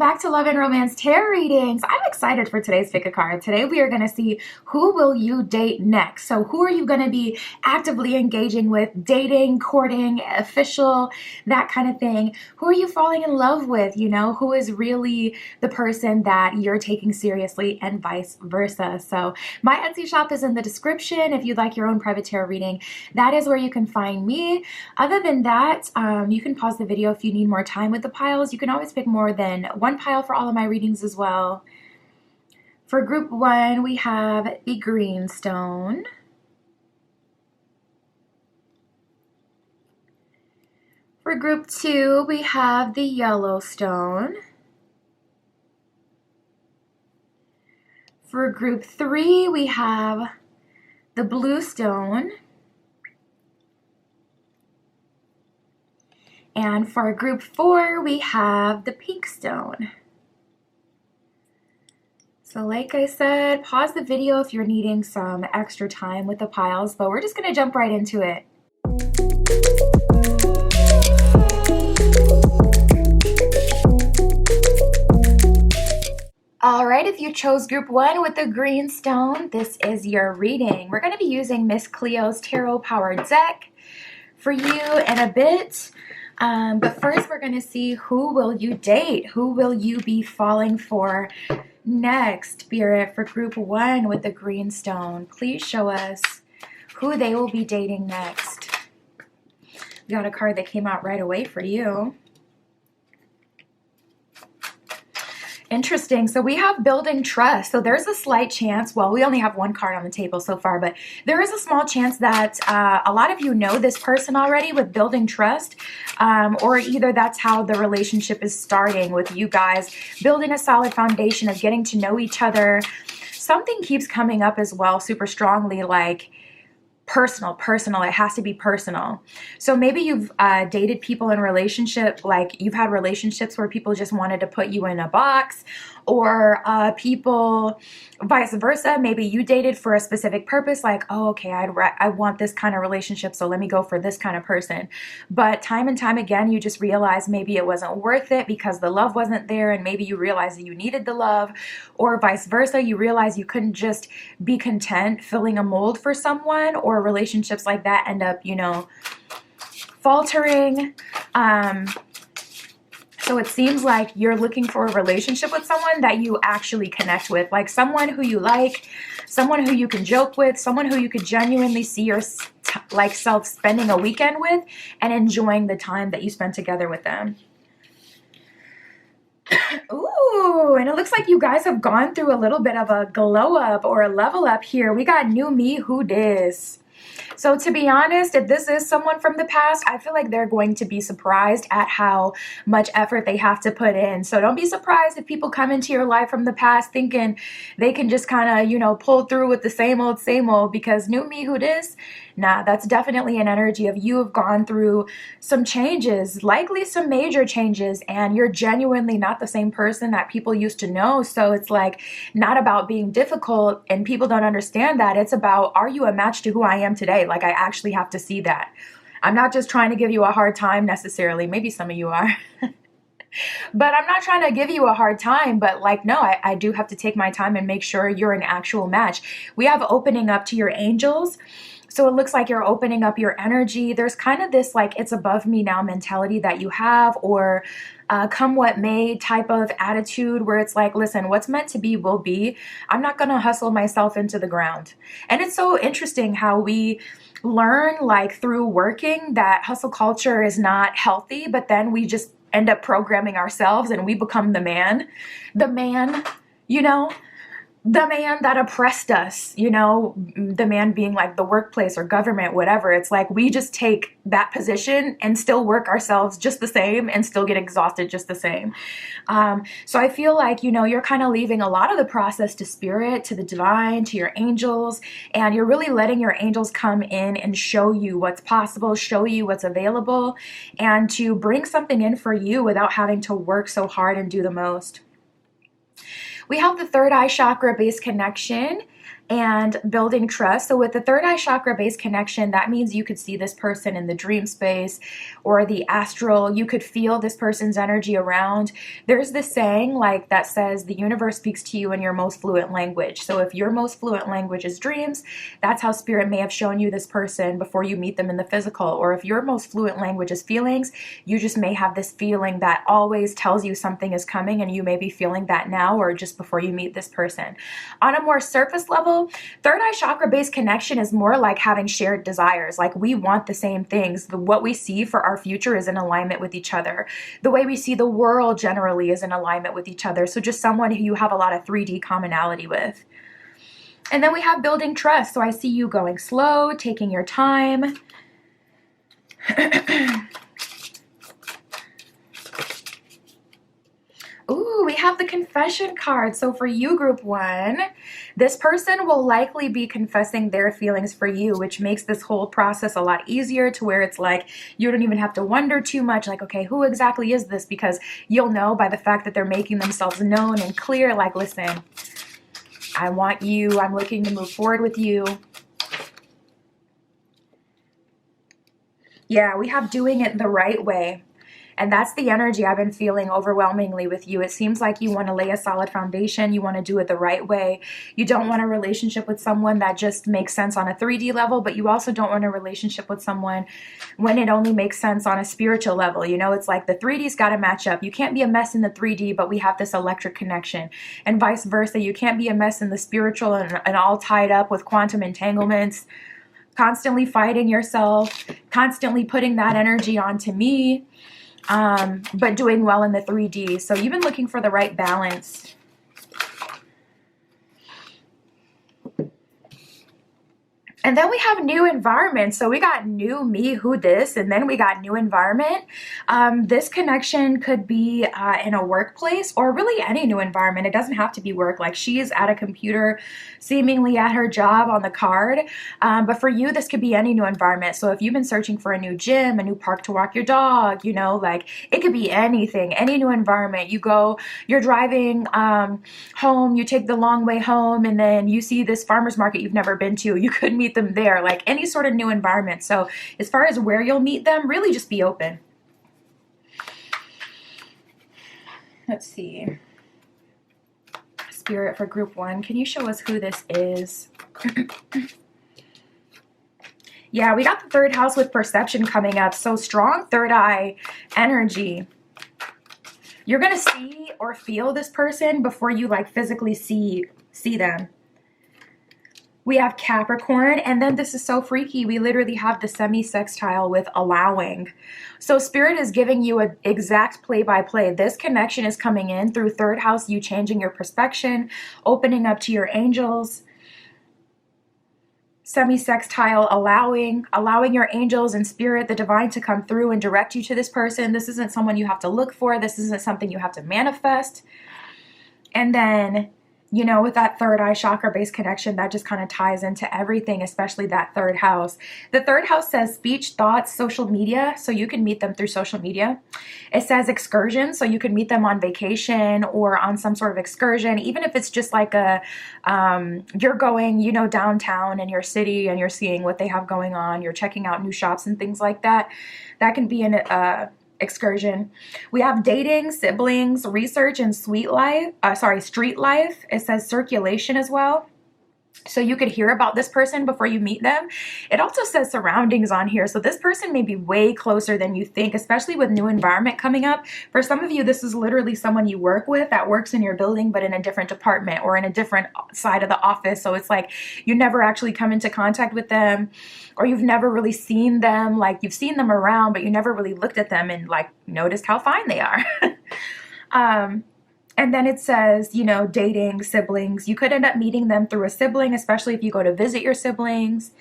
back to Love and Romance Tarot readings. I'm excited for today's pick a card. Today we are going to see who will you date next. So who are you going to be actively engaging with, dating, courting, official, that kind of thing. Who are you falling in love with? You know, who is really the person that you're taking seriously and vice versa. So my Etsy shop is in the description. If you'd like your own private tarot reading, that is where you can find me. Other than that, you can pause the video if you need more time with the piles. You can always pick more than one pile for all of my readings as well. For group one, we have the green stone. For group two, we have the yellow stone. For group three, we have the blue stone. And for group four, we have the pink stone. So like I said, pause the video if you're needing some extra time with the piles, but we're just gonna jump right into it. All right, if you chose group one with the green stone, this is your reading. We're gonna be using Miss Cleo's Tarot Powered deck for you in a bit. But first we're going to see who will you date? Who will you be falling for next? Spirit, for group one with the green stone, please show us who they will be dating next. We got a card that came out right away for you. Interesting. So we have building trust. So there's a slight chance, well, we only have one card on the table so far, but there is a small chance that a lot of you know this person already with building trust, or either that's how the relationship is starting with you guys building a solid foundation of getting to know each other. Something keeps coming up as well super strongly, like personal, it has to be personal. So maybe you've dated people in relationship, like you've had relationships where people just wanted to put you in a box, or people vice versa. Maybe you dated for a specific purpose, like, oh, okay, I want this kind of relationship, so let me go for this kind of person. But time and time again, you just realize maybe it wasn't worth it because the love wasn't there, and maybe you realize that you needed the love, or vice versa. You realize you couldn't just be content filling a mold for someone, or relationships like that end up, you know, faltering. So it seems like you're looking for a relationship with someone that you actually connect with, like someone who you like, someone who you can joke with, someone who you could genuinely see yourself spending a weekend with and enjoying the time that you spend together with them. Ooh, and it looks like you guys have gone through a little bit of a glow up or a level up here. We got new me, who dis? So to be honest, if this is someone from the past, I feel like they're going to be surprised at how much effort they have to put in. So don't be surprised if people come into your life from the past thinking they can just kind of, you know, pull through with the same old, because new me, who dis? Nah, that's definitely an energy of you have gone through some changes, likely some major changes, and you're genuinely not the same person that people used to know. So it's like not about being difficult, and people don't understand that. It's about, are you a match to who I am today? Like, I actually have to see that. I'm not just trying to give you a hard time necessarily. Maybe some of you are. But I'm not trying to give you a hard time, but like, no, I do have to take my time and make sure you're an actual match. We have opening up to your angels. So it looks like you're opening up your energy. There's kind of this like it's above me now mentality that you have, or come what may type of attitude where it's like, listen, what's meant to be will be. I'm not going to hustle myself into the ground. And it's so interesting how we learn like through working that hustle culture is not healthy, but then we just end up programming ourselves and we become the man, you know, the man that oppressed us, you know, the man being like the workplace or government, whatever. It's like we just take that position and still work ourselves just the same and still get exhausted just the same. So I feel like, you know, you're kind of leaving a lot of the process to spirit, to the divine, to your angels, and you're really letting your angels come in and show you what's possible, show you what's available, and to bring something in for you without having to work so hard and do the most. We have the third eye chakra base connection, and building trust. So with the third eye chakra based connection, that means you could see this person in the dream space or the astral. You could feel this person's energy around. There's this saying like that says the universe speaks to you in your most fluent language. So if your most fluent language is dreams, that's how spirit may have shown you this person before you meet them in the physical. Or if your most fluent language is feelings, you just may have this feeling that always tells you something is coming, and you may be feeling that now or just before you meet this person. On a more surface level, third eye chakra based connection is more like having shared desires. Like we want the same things. What we see for our future is in alignment with each other. The way we see the world generally is in alignment with each other. So just someone who you have a lot of 3D commonality with. And then we have building trust. So I see you going slow, taking your time. Ooh, we have the confession card. So for you, group 1, this person will likely be confessing their feelings for you, which makes this whole process a lot easier, to where it's like you don't even have to wonder too much, like, okay, who exactly is this? Because you'll know by the fact that they're making themselves known and clear, like, listen, I want you, I'm looking to move forward with you. Yeah, we have doing it the right way. And that's the energy I've been feeling overwhelmingly with you. It seems like you want to lay a solid foundation. You want to do it the right way. You don't want a relationship with someone that just makes sense on a 3D level, but you also don't want a relationship with someone when it only makes sense on a spiritual level. You know, it's like the 3D's got to match up. You can't be a mess in the 3D, but we have this electric connection, and vice versa. You can't be a mess in the spiritual and all tied up with quantum entanglements, constantly fighting yourself, constantly putting that energy onto me. But doing well in the 3D. So you've been looking for the right balance. And then we have new environment. So we got new me, who this, and then we got new environment. This connection could be in a workplace or really any new environment. It doesn't have to be work. Like she's at a computer, seemingly at her job on the card. But for you, this could be any new environment. So if you've been searching for a new gym, a new park to walk your dog, you know, like it could be anything, any new environment. You go, you're driving home, you take the long way home, and then you see this farmer's market you've never been to. You could meet them there, like any sort of new environment. So as far as where you'll meet them, really just be open. Let's see. Spirit for group 1, can you show us who this is? Yeah, we got the third house with perception coming up. So strong third eye energy. You're going to see or feel this person before you like physically see them. We have Capricorn, and then this is so freaky. We literally have the semi-sextile with allowing. So Spirit is giving you an exact play-by-play. This connection is coming in through third house, you changing your perspective, opening up to your angels. Semi-sextile, allowing your angels and spirit, the divine, to come through and direct you to this person. This isn't someone you have to look for. This isn't something you have to manifest. And then, you know, with that third eye chakra based connection, that just kind of ties into everything, especially that third house. The third house says speech, thoughts, social media. So you can meet them through social media. It says excursion. So you can meet them on vacation or on some sort of excursion, even if it's just like a, you're going, you know, downtown in your city and you're seeing what they have going on. You're checking out new shops and things like that. That can be an, excursion. We have dating, siblings, research, and street life. It says circulation as well. So you could hear about this person before you meet them. It also says surroundings on here. So this person may be way closer than you think, especially with new environment coming up. For some of you, this is literally someone you work with that works in your building, but in a different department or in a different side of the office. So it's like you never actually come into contact with them, or you've never really seen them. Like you've seen them around, but you never really looked at them and like noticed how fine they are. And then it says, you know, dating, siblings. You could end up meeting them through a sibling, especially if you go to visit your siblings.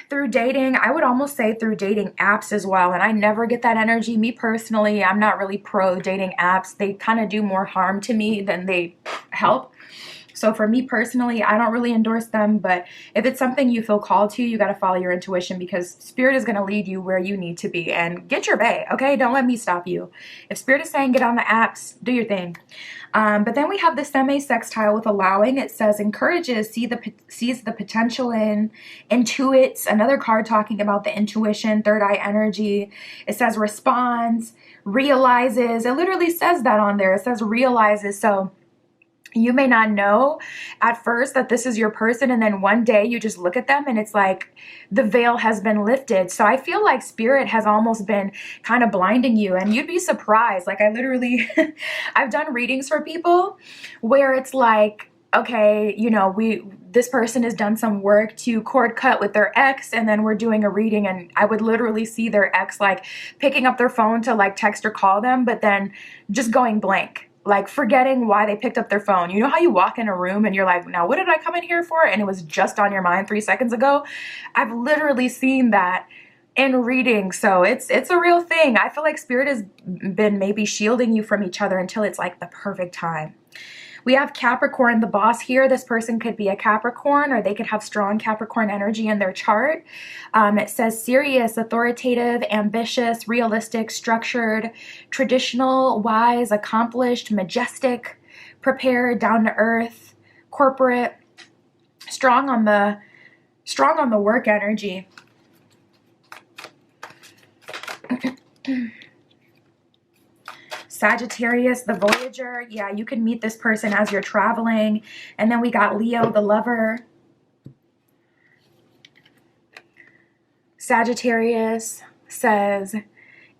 Through dating, I would almost say through dating apps as well. And I never get that energy. Me personally, I'm not really pro dating apps. They kind of do more harm to me than they help. So for me personally, I don't really endorse them, but if it's something you feel called to, you got to follow your intuition, because spirit is going to lead you where you need to be, and get your bae. Okay, don't let me stop you. If spirit is saying get on the apps, do your thing. But then we have the semi-sextile with allowing. It says encourages, sees the potential in, intuits. Another card talking about the intuition, third eye energy. It says responds, realizes. It literally says that on there. It says realizes. So you may not know at first that this is your person, and then one day you just look at them and it's like the veil has been lifted. So I feel like spirit has almost been kind of blinding you, and you'd be surprised. Like I literally, I've done readings for people where it's like, okay, you know, this person has done some work to cord cut with their ex, and then we're doing a reading, and I would literally see their ex like picking up their phone to like text or call them, but then just going blank, like forgetting why they picked up their phone. You know how you walk in a room and you're like, now what did I come in here for? And it was just on your mind 3 seconds ago. I've literally seen that in reading. So it's a real thing. I feel like spirit has been maybe shielding you from each other until it's like the perfect time. We have Capricorn, the boss here. This person could be a Capricorn, or they could have strong Capricorn energy in their chart. It says serious, authoritative, ambitious, realistic, structured, traditional, wise, accomplished, majestic, prepared, down to earth, corporate, strong on the work energy. Sagittarius, the voyager. Yeah, you can meet this person as you're traveling. And then we got Leo, the lover. Sagittarius says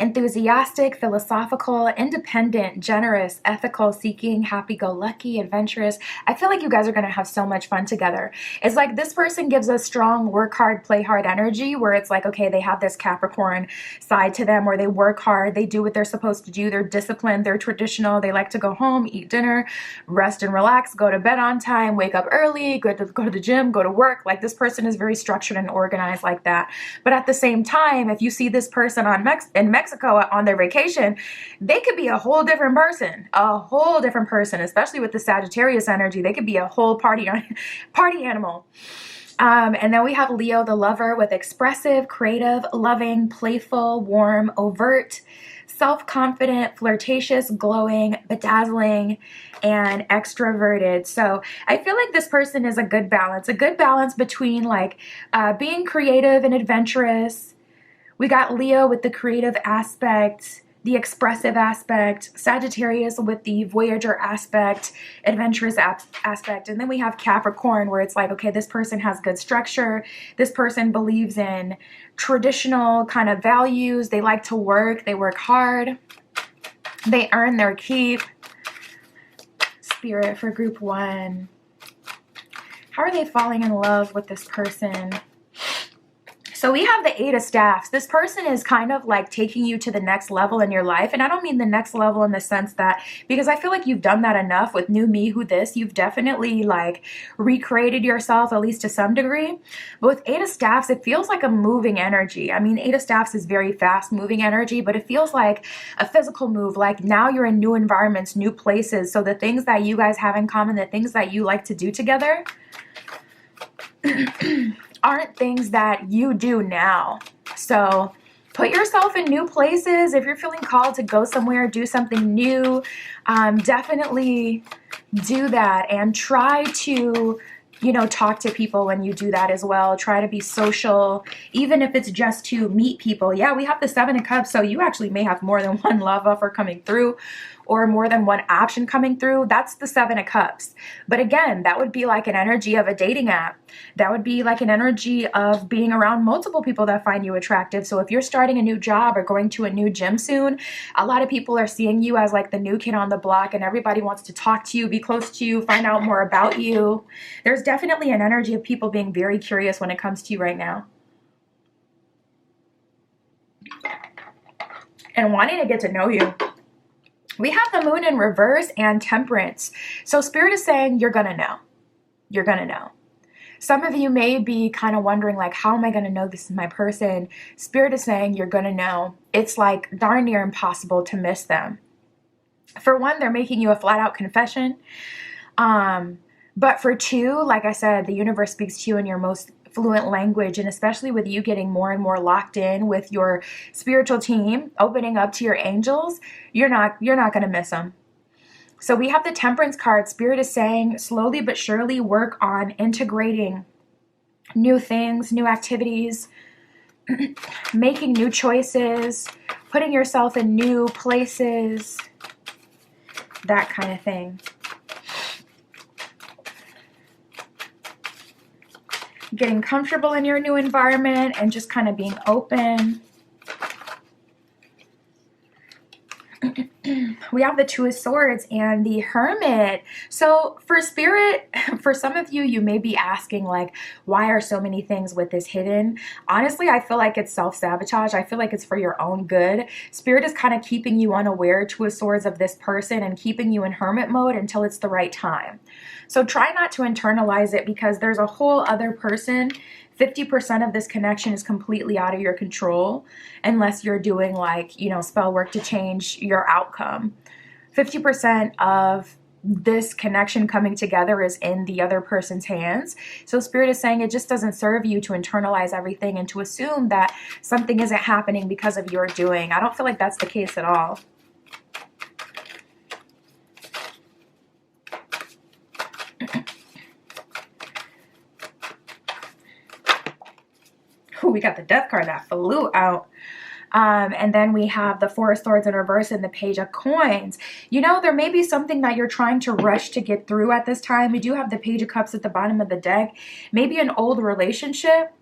enthusiastic, philosophical, independent, generous, ethical, seeking, happy-go-lucky, adventurous. I feel like you guys are going to have so much fun together. It's like this person gives a strong work hard, play hard energy, where it's like, okay, they have this Capricorn side to them where they work hard, they do what they're supposed to do, they're disciplined, they're traditional, they like to go home, eat dinner, rest and relax, go to bed on time, wake up early, go to the gym, go to work. Like this person is very structured and organized like that. But at the same time, if you see this person in Mexico on their vacation, they could be a whole different person, especially with the Sagittarius energy. They could be a whole party animal. And then we have Leo, the lover, with expressive, creative, loving, playful, warm, overt, self-confident, flirtatious, glowing, bedazzling, and extroverted. So I feel like this person is a good balance between like being creative and adventurous. We got Leo with the creative aspect, the expressive aspect, Sagittarius with the voyager aspect, adventurous aspect. And then we have Capricorn, where it's like, okay, this person has good structure. This person believes in traditional kind of values. They like to work. They work hard. They earn their keep. Spirit for group 1. How are they falling in love with this person? So we have the 8 of Staffs. This person is kind of like taking you to the next level in your life. And I don't mean the next level in the sense that, because I feel like you've done that enough with New Me Who This. You've definitely like recreated yourself, at least to some degree. But with 8 of Staffs, it feels like a moving energy. I mean, 8 of Staffs is very fast moving energy, but it feels like a physical move. Like now you're in new environments, new places. So the things that you guys have in common, the things that you like to do together, aren't things that you do now. So put yourself in new places. If you're feeling called to go somewhere, do something new, definitely do that, and try to, you know, talk to people when you do that as well. Try to be social, even if it's just to meet people. Yeah, we have the 7 of Cups, so you actually may have more than one love offer coming through, or more than one option coming through. That's the 7 of Cups. But again, that would be like an energy of a dating app. That would be like an energy of being around multiple people that find you attractive. So if you're starting a new job or going to a new gym soon, a lot of people are seeing you as like the new kid on the block, and everybody wants to talk to you, be close to you, find out more about you. There's definitely an energy of people being very curious when it comes to you right now, and wanting to get to know you. We have the Moon in reverse and Temperance. So Spirit is saying you're going to know. You're going to know. Some of you may be kind of wondering, like, how am I going to know this is my person? Spirit is saying you're going to know. It's like darn near impossible to miss them. For one, they're making you a flat out confession. But for 2, like I said, the universe speaks to you in your most fluent language, and especially with you getting more and more locked in with your spiritual team, opening up to your angels, you're not going to miss them. So we have the Temperance card. Spirit is saying slowly but surely work on integrating new things, new activities, making new choices, putting yourself in new places, that kind of thing. Getting comfortable in your new environment and just kind of being open. We have the Two of Swords and the Hermit. So for Spirit, for some of you, you may be asking like, why are so many things with this hidden? Honestly, I feel like it's self-sabotage. I feel like it's for your own good. Spirit is kind of keeping you unaware, Two of Swords, of this person and keeping you in hermit mode until it's the right time. So try not to internalize it, because there's a whole other person. 50% of this connection is completely out of your control unless you're doing like, spell work to change your outcome. 50% of this connection coming together is in the other person's hands. So Spirit is saying it just doesn't serve you to internalize everything and to assume that something isn't happening because of your doing. I don't feel like that's the case at all. Ooh, we got the Death card that flew out. And then we have the Four of Swords in reverse and the Page of Coins. There may be something that you're trying to rush to get through at this time. We do have the Page of Cups at the bottom of the deck. Maybe an old relationship.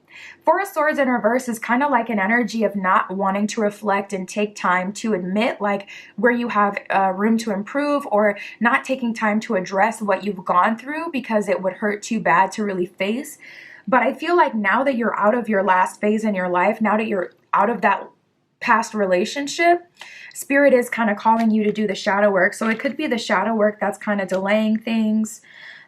Four of Swords in reverse is kind of like an energy of not wanting to reflect and take time to admit like where you have room to improve, or not taking time to address what you've gone through because it would hurt too bad to really face. But I feel like now that you're out of your last phase in your life, now that you're out of that past relationship, Spirit is kind of calling you to do the shadow work. So it could be the shadow work that's kind of delaying things,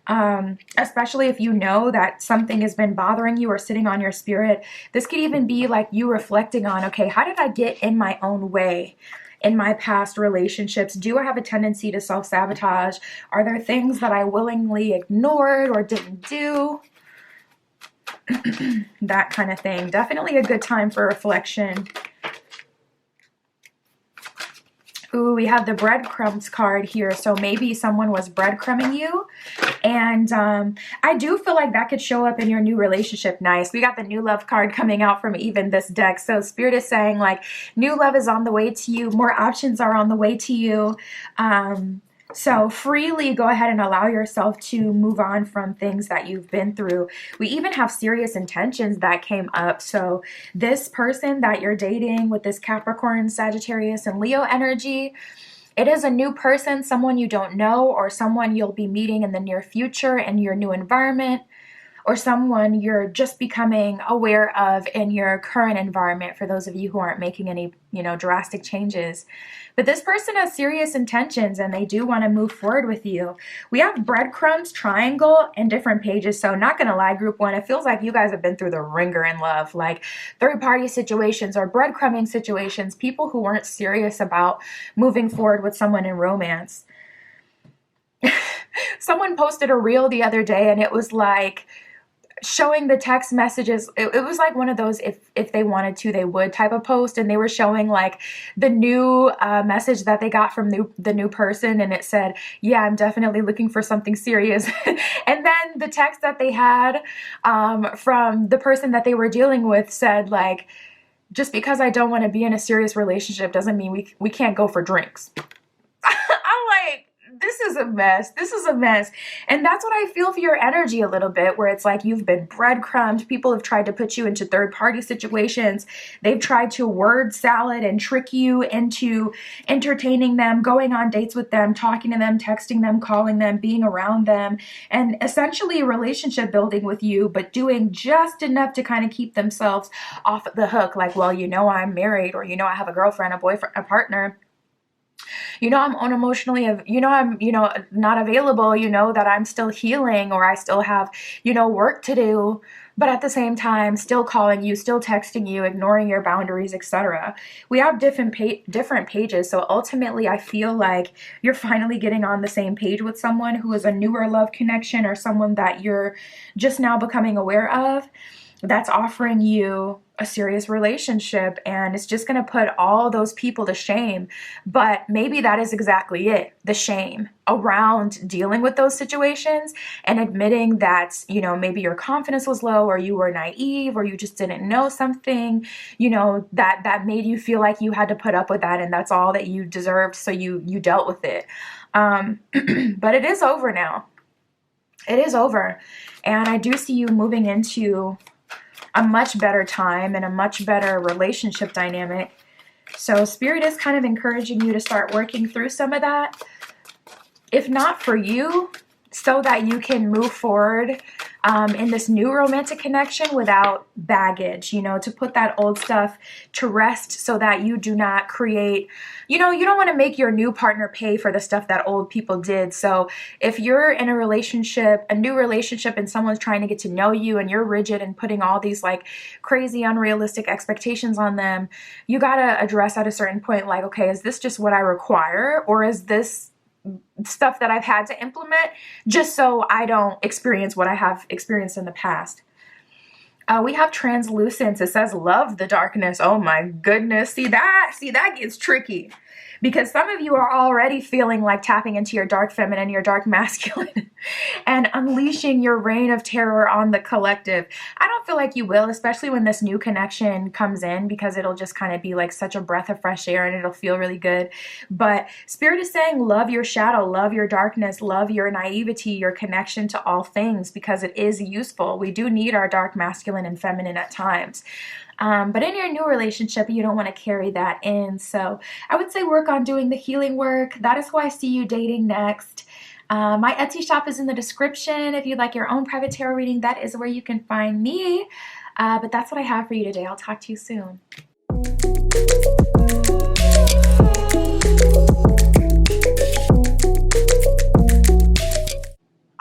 especially if you know that something has been bothering you or sitting on your spirit. This could even be like you reflecting on, okay, how did I get in my own way in my past relationships? Do I have a tendency to self-sabotage? Are there things that I willingly ignored or didn't do? That kind of thing. Definitely a good time for reflection. Ooh, we have the breadcrumbs card here. So maybe someone was breadcrumbing you. And I do feel like that could show up in your new relationship. Nice. We got the new love card coming out from even this deck. So Spirit is saying like new love is on the way to you. More options are on the way to you. So freely go ahead and allow yourself to move on from things that you've been through. We even have serious intentions that came up. So this person that you're dating with this Capricorn, Sagittarius, and Leo energy, it is a new person, someone you don't know, or someone you'll be meeting in the near future in your new environment, or someone you're just becoming aware of in your current environment, for those of you who aren't making any, drastic changes. But this person has serious intentions and they do want to move forward with you. We have breadcrumbs, triangle, and different pages. So not going to lie, group one, it feels like you guys have been through the ringer in love, like third-party situations or breadcrumbing situations, people who weren't serious about moving forward with someone in romance. Someone posted a reel the other day and it was like, showing the text messages. It was like one of those if they wanted to they would type of post, and they were showing like the new message that they got from the new person, and it said, yeah, I'm definitely looking for something serious. And then the text that they had from the person that they were dealing with said like, just because I don't want to be in a serious relationship doesn't mean we can't go for drinks. I'm like, this is a mess. This is a mess. And that's what I feel for your energy a little bit, where it's like you've been breadcrumbed. People have tried to put you into third-party situations. They've tried to word salad and trick you into entertaining them, going on dates with them, talking to them, texting them, calling them, being around them, and essentially relationship building with you, but doing just enough to kind of keep themselves off the hook. Like, well, I'm married, or I have a girlfriend, a boyfriend, a partner. You know, I'm unemotionally, you know, I'm, you know, not available, you know, that I'm still healing, or I still have, you know, work to do, but at the same time, still calling you, still texting you, ignoring your boundaries, etc. We have different pages. So ultimately, I feel like you're finally getting on the same page with someone who is a newer love connection, or someone that you're just now becoming aware of, that's offering you a serious relationship, and it's just going to put all those people to shame. But maybe that is exactly it, the shame around dealing with those situations, and admitting that, you know, maybe your confidence was low, or you were naive, or you just didn't know something, you know, that made you feel like you had to put up with that, and that's all that you deserved, so you dealt with it. But it is over now. It is over, and I do see you moving into a much better time and a much better relationship dynamic. So Spirit is kind of encouraging you to start working through some of that, if not for you, so that you can move forward in this new romantic connection without baggage, you know, to put that old stuff to rest, so that you do not create, you know, you don't want to make your new partner pay for the stuff that old people did. So if you're in a relationship, a new relationship, and someone's trying to get to know you, and you're rigid and putting all these like crazy unrealistic expectations on them, you got to address at a certain point, like, okay, is this just what I require, or is this stuff that I've had to implement just so I don't experience what I have experienced in the past? We have translucence. It says love the darkness. Oh my goodness. See that gets tricky, because some of you are already feeling like tapping into your dark feminine, your dark masculine, and unleashing your reign of terror on the collective. I don't feel like you will, especially when this new connection comes in, because it'll just kind of be like such a breath of fresh air, and it'll feel really good. But Spirit is saying love your shadow, love your darkness, love your naivety, your connection to all things, because it is useful. We do need our dark masculine and feminine at times. But in your new relationship, you don't want to carry that in. So I would say work on doing the healing work. That is who I see you dating next. My Etsy shop is in the description. If you'd like your own private tarot reading, that is where you can find me. But that's what I have for you today. I'll talk to you soon.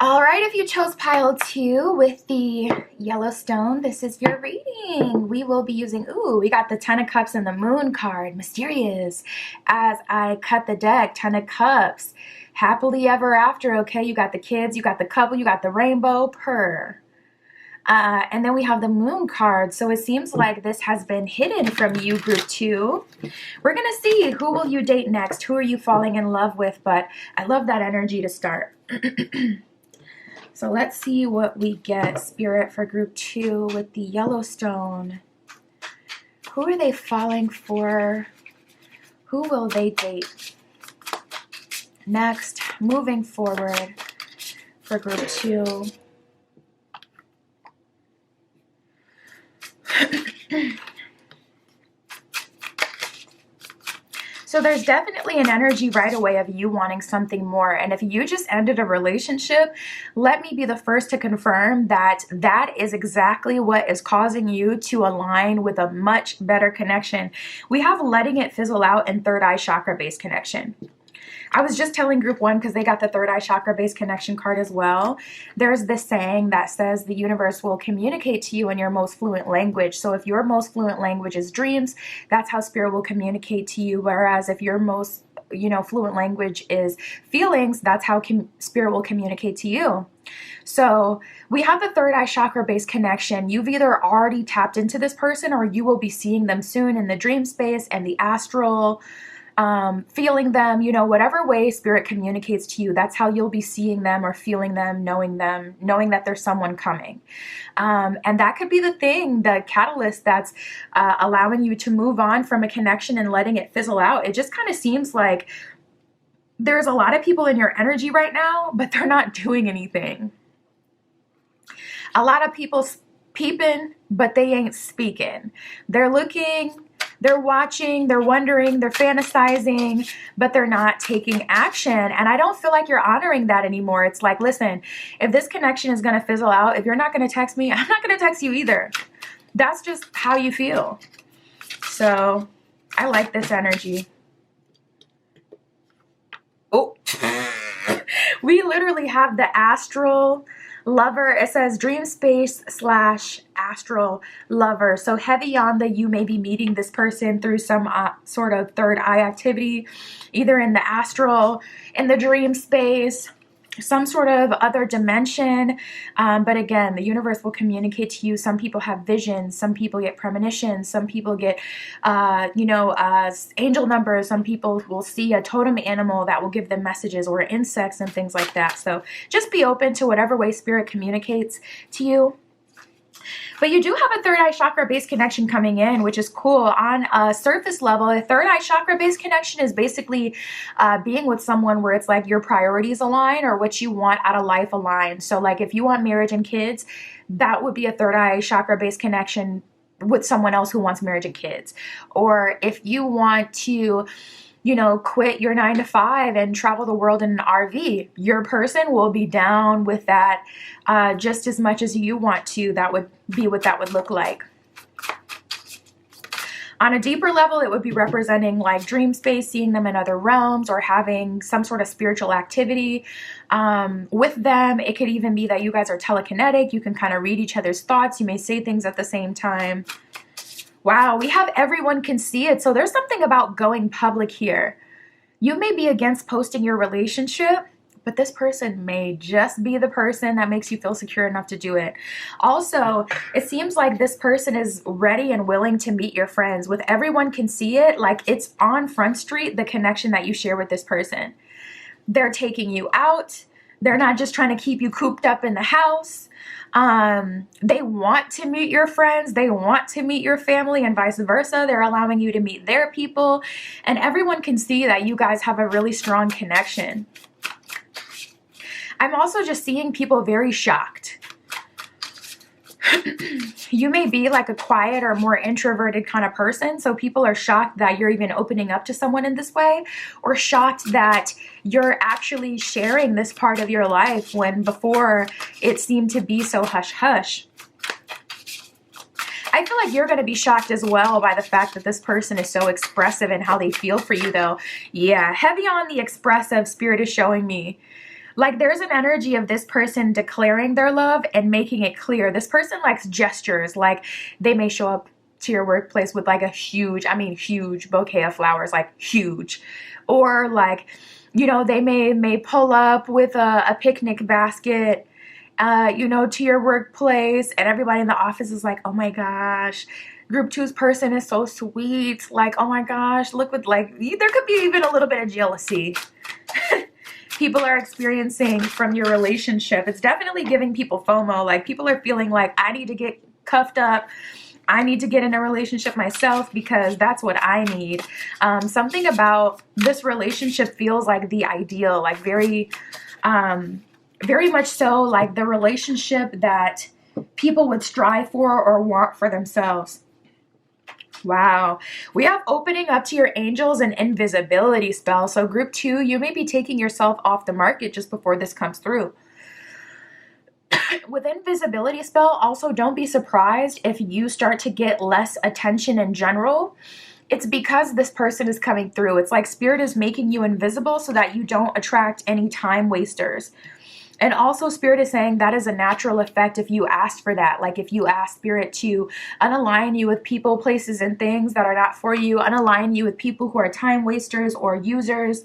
All right, if you chose pile 2 with the Yellowstone, this is your reading. We will be using, we got the 10 of Cups and the Moon card, mysterious. As I cut the deck, 10 of Cups, happily ever after, okay? You got the kids, you got the couple, you got the rainbow, purr. And then we have the Moon card. So it seems like this has been hidden from you, group 2. We're going to see, who will you date next? Who are you falling in love with? But I love that energy to start. So let's see what we get, Spirit, for group 2 with the Yellowstone. Who are they falling for? Who will they date next, moving forward for group 2? So there's definitely an energy right away of you wanting something more. And if you just ended a relationship, let me be the first to confirm that that is exactly what is causing you to align with a much better connection. We have letting it fizzle out and third eye chakra based connection. I was just telling group 1, because they got the third eye chakra based connection card as well. There's this saying that says the universe will communicate to you in your most fluent language. So if your most fluent language is dreams, that's how Spirit will communicate to you. Whereas if your most, fluent language is feelings, that's how Spirit will communicate to you. So we have the third eye chakra based connection. You've either already tapped into this person, or you will be seeing them soon in the dream space and the astral, feeling them, whatever way Spirit communicates to you, that's how you'll be seeing them or feeling them, knowing that there's someone coming. And that could be the thing, the catalyst that's allowing you to move on from a connection and letting it fizzle out. It just kind of seems like there's a lot of people in your energy right now, but they're not doing anything. A lot of people peeping, but they ain't speaking. They're looking, they're watching, they're wondering, they're fantasizing, but they're not taking action. And I don't feel like you're honoring that anymore. It's like, listen, if this connection is going to fizzle out, if you're not going to text me, I'm not going to text you either. That's just how you feel. So I like this energy. Oh, we literally have the astral lover. It says dream space / astral lover. So heavy on the, you may be meeting this person through some sort of third eye activity, either in the astral, in the dream space, some sort of other dimension. But again, the universe will communicate to you. Some people have visions, some people get premonitions, some people get angel numbers, some people will see a totem animal that will give them messages, or insects and things like that. So just be open to whatever way spirit communicates to you. But you do have a third eye chakra based connection coming in, which is cool. On a surface level, a third eye chakra based connection is basically being with someone where it's like your priorities align, or what you want out of life align. So like if you want marriage and kids, that would be a third eye chakra based connection with someone else who wants marriage and kids. Or if you want to, quit your 9-to-5 and travel the world in an RV, your person will be down with that just as much as you want to. That would be what that would look like. On a deeper level, it would be representing like dream space, seeing them in other realms, or having some sort of spiritual activity with them. It could even be that you guys are telekinetic. You can kind of read each other's thoughts. You may say things at the same time. Wow, we have everyone can see it. So there's something about going public here. You may be against posting your relationship, but this person may just be the person that makes you feel secure enough to do it. Also, it seems like this person is ready and willing to meet your friends. With everyone can see it, like it's on Front Street, the connection that you share with this person. They're taking you out. They're not just trying to keep you cooped up in the house. They want to meet your friends. They want to meet your family, and vice versa. They're allowing you to meet their people, and everyone can see that you guys have a really strong connection. I'm also just seeing people very shocked. You may be like a quiet or more introverted kind of person, so people are shocked that you're even opening up to someone in this way, or shocked that you're actually sharing this part of your life when before it seemed to be so hush-hush. I feel like you're going to be shocked as well by the fact that this person is so expressive in how they feel for you, though. Yeah, heavy on the expressive. Spirit is showing me. Like there's an energy of this person declaring their love and making it clear. This person likes gestures. Like they may show up to your workplace with like a huge bouquet of flowers, like huge. Or like, they may pull up with a picnic basket, to your workplace, and everybody in the office is like, oh my gosh, Group 2's person is so sweet. Like, oh my gosh, look what, like, there could be even a little bit of jealousy. People are experiencing from your relationship. It's definitely giving people FOMO. Like people are feeling like, I need to get cuffed up. I need to get in a relationship myself because that's what I need. Something about this relationship feels like the ideal, like very much so like the relationship that people would strive for or want for themselves. Wow. We have opening up to your angels and invisibility spell. So Group 2, you may be taking yourself off the market just before this comes through. With invisibility spell, also don't be surprised if you start to get less attention in general. It's because this person is coming through. It's like spirit is making you invisible so that you don't attract any time wasters. And also spirit is saying that is a natural effect if you asked for that. Like if you ask spirit to unalign you with people, places, and things that are not for you, unalign you with people who are time wasters or users,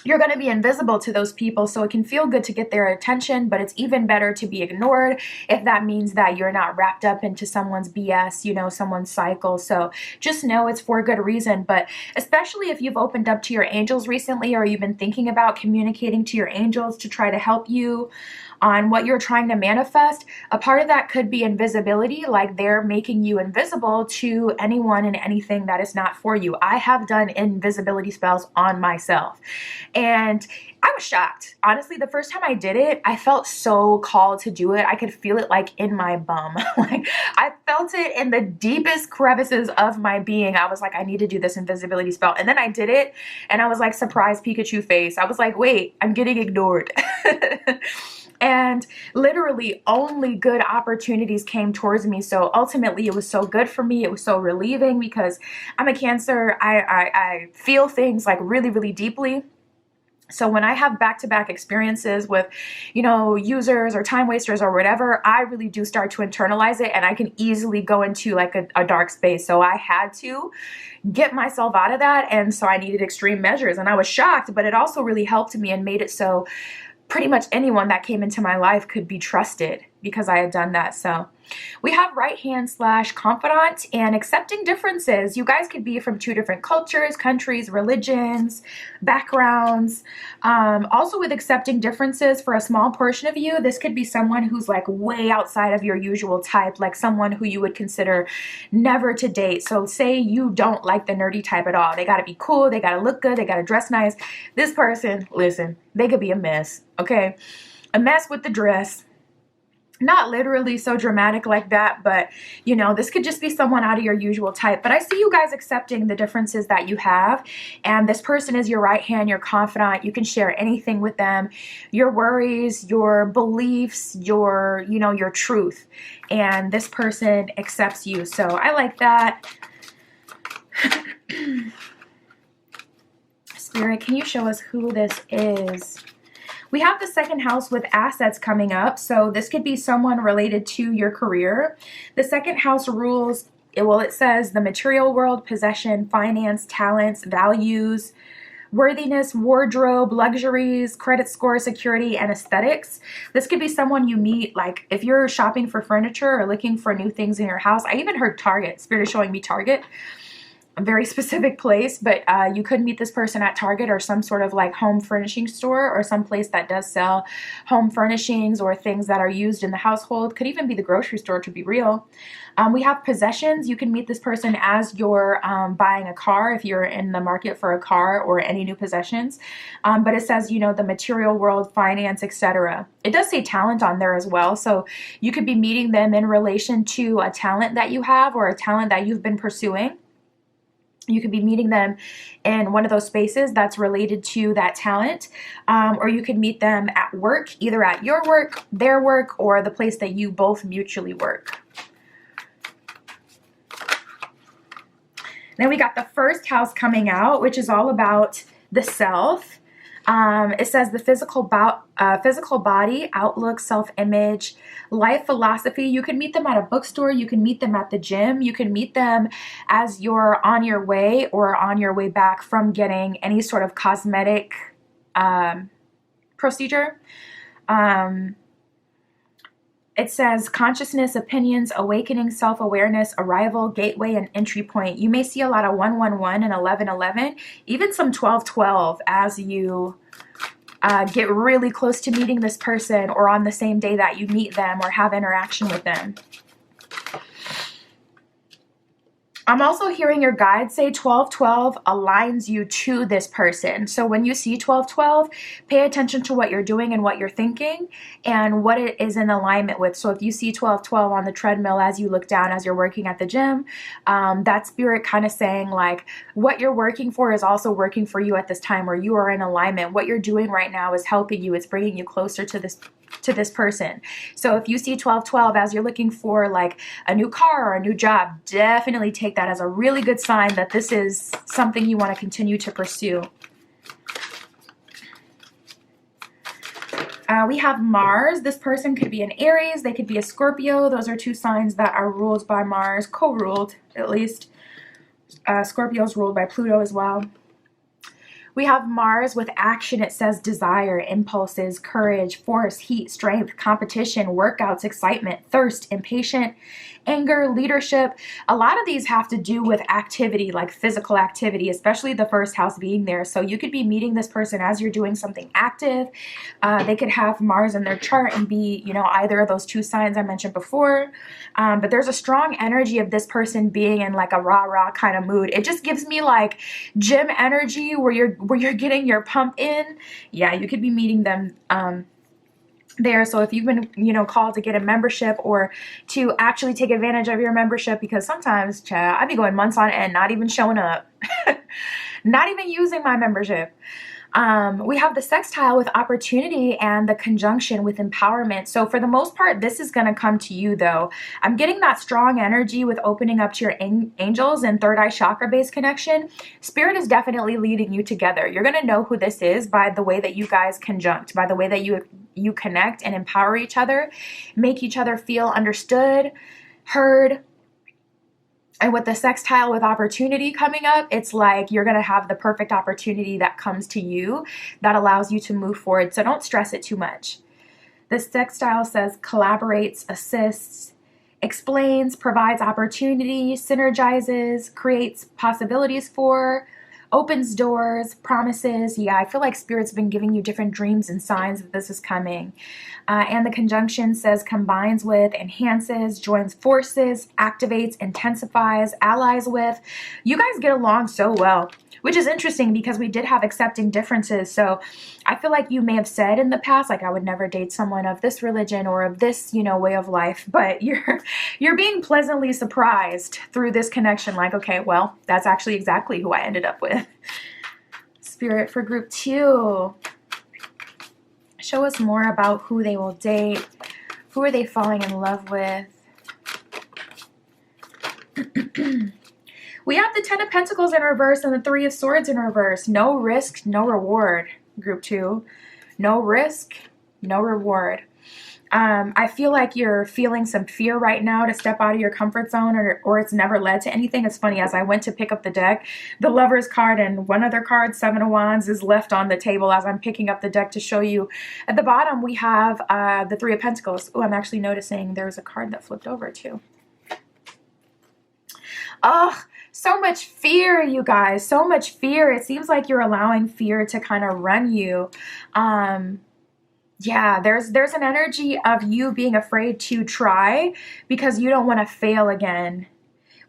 you're going to be invisible to those people. So it can feel good to get their attention, but it's even better to be ignored if that means that you're not wrapped up into someone's BS, someone's cycle. So just know it's for good reason. But especially if you've opened up to your angels recently, or you've been thinking about communicating to your angels to try to help you on what you're trying to manifest, a part of that could be invisibility, like they're making you invisible to anyone and anything that is not for you. I have done invisibility spells on myself, and I was shocked. Honestly, the first time I did it, I felt so called to do it. I could feel it like in my bum. Like I felt it in the deepest crevices of my being. I was like, I need to do this invisibility spell. And then I did it, and I was like, surprise Pikachu face. I was like, wait, I'm getting ignored. And literally only good opportunities came towards me. So ultimately it was so good for me. It was so relieving because I'm a Cancer. I feel things like really, really deeply. So when I have back-to-back experiences with, users or time wasters or whatever, I really do start to internalize it, and I can easily go into like a dark space. So I had to get myself out of that. And so I needed extreme measures, and I was shocked, but it also really helped me and made it so pretty much anyone that came into my life could be trusted because I had done that. So we have right hand / confidant and accepting differences. You guys could be from 2 different cultures, countries, religions, backgrounds. Also with accepting differences, for a small portion of you, this could be someone who's like way outside of your usual type, like someone who you would consider never to date. So say you don't like the nerdy type at all. They got to be cool. They got to look good. They got to dress nice. This person, listen, they could be a mess. Okay. A mess with the dress. Not literally so dramatic like that, but this could just be someone out of your usual type. But I see you guys accepting the differences that you have, and this person is your right hand, your confidant. You can share anything with them, your worries, your beliefs, your truth, and this person accepts you. So I like that. Spirit, can you show us who this is? We have the 2nd house with assets coming up. So this could be someone related to your career. The 2nd house rules, it says the material world, possession, finance, talents, values, worthiness, wardrobe, luxuries, credit score, security, and aesthetics. This could be someone you meet, like if you're shopping for furniture or looking for new things in your house. I even heard Target. Spirit is showing me Target. A very specific place, but you could meet this person at Target or some sort of like home furnishing store or some place that does sell home furnishings or things that are used in the household. Could even be the grocery store, to be real. We have possessions. You can meet this person as you're buying a car, if you're in the market for a car or any new possessions. But it says, the material world, finance, etc. It does say talent on there as well. So you could be meeting them in relation to a talent that you have or a talent that you've been pursuing. You could be meeting them in one of those spaces that's related to that talent, or you could meet them at work, either at your work, their work, or the place that you both mutually work. Then we got the 1st house coming out, which is all about the self. It says the physical body, outlook, self-image, life philosophy. You can meet them at a bookstore. You can meet them at the gym. You can meet them as you're on your way or on your way back from getting any sort of cosmetic procedure. It says consciousness, opinions, awakening, self-awareness, arrival, gateway, and entry point. You may see a lot of 111 and 1111, even some 1212 as you get really close to meeting this person or on the same day that you meet them or have interaction with them. I'm also hearing your guides say 1212 aligns you to this person. So when you see 1212, pay attention to what you're doing and what you're thinking and what it is in alignment with. So if you see 1212 on the treadmill as you look down as you're working at the gym, that spirit kind of saying like what you're working for is also working for you at this time, where you are in alignment. What you're doing right now is helping you. It's bringing you closer to this person. So if you see 1212 as you're looking for like a new car or a new job, definitely take that as a really good sign that this is something you want to continue to pursue. We have Mars. This person could be an Aries. They could be a Scorpio. Those are 2 signs that are ruled by Mars, co-ruled at least. Scorpio is ruled by Pluto as well. We have Mars with action. It says desire, impulses, courage, force, heat, strength, competition, workouts, excitement, thirst, impatient, anger, leadership. A lot of these have to do with activity, like physical activity, especially the 1st house being there. So you could be meeting this person as you're doing something active. They could have Mars in their chart and be, either of those 2 signs I mentioned before. But there's a strong energy of this person being in like a rah-rah kind of mood. It just gives me like gym energy where you're getting your pump in. Yeah, you could be meeting them there. So if you've been, called to get a membership or to actually take advantage of your membership, because sometimes, I'd be going months on end, not even showing up, not even using my membership. We have the sextile with opportunity and the conjunction with empowerment. So for the most part, this is going to come to you though. I'm getting that strong energy with opening up to your angels and third eye chakra based connection. Spirit is definitely leading you together. You're going to know who this is by the way that you guys conjunct, by the way that you connect and empower each other, make each other feel understood, heard. And with the sextile with opportunity coming up, it's like you're going to have the perfect opportunity that comes to you that allows you to move forward. So don't stress it too much. The sextile says collaborates, assists, explains, provides opportunity, synergizes, creates possibilities for, opens doors, promises. Yeah, I feel like Spirit's been giving you different dreams and signs that this is coming. And the conjunction says combines with, enhances, joins forces, activates, intensifies, allies with. You guys get along so well, which is interesting because we did have accepting differences. So I feel like you may have said in the past, like, I would never date someone of this religion or of this, way of life, but you're being pleasantly surprised through this connection. Like, okay, well, that's actually exactly who I ended up with. Spirit for group 2. Show us more about who they will date. Who are they falling in love with? We have the 10 of Pentacles in reverse and the 3 of Swords in reverse. No risk, no reward, group 2. No risk, no reward. I feel like you're feeling some fear right now to step out of your comfort zone, or it's never led to anything. It's funny, as I went to pick up the deck, the Lover's card and one other card, 7 of Wands, is left on the table as I'm picking up the deck to show you. At the bottom, we have the 3 of Pentacles. Oh, I'm actually noticing there's a card that flipped over too. Oh, so much fear, you guys. So much fear. It seems like you're allowing fear to kind of run you. Yeah, there's an energy of you being afraid to try because you don't want to fail again.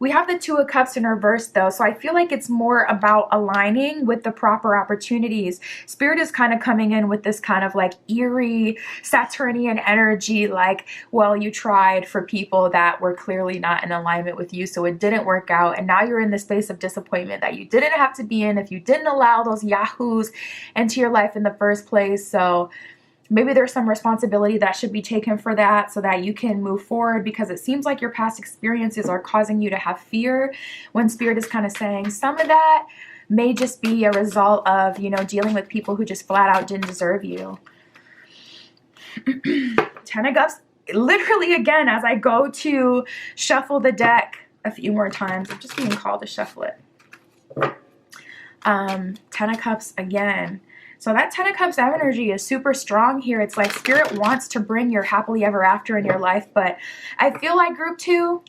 We have the 2 of Cups in reverse though, so I feel like it's more about aligning with the proper opportunities. Spirit is kind of coming in with this kind of like eerie Saturnian energy, like, well, you tried for people that were clearly not in alignment with you, so it didn't work out, and now you're in the space of disappointment that you didn't have to be in if you didn't allow those yahoos into your life in the first place. So maybe there's some responsibility that should be taken for that so that you can move forward, because it seems like your past experiences are causing you to have fear, when Spirit is kind of saying some of that may just be a result of, dealing with people who just flat out didn't deserve you. 10 of Cups, literally again, as I go to shuffle the deck a few more times, I'm just being called to shuffle it. 10 of Cups again. So that 10 of Cups energy is super strong here. It's like Spirit wants to bring your happily ever after in your life. But I feel like group 2,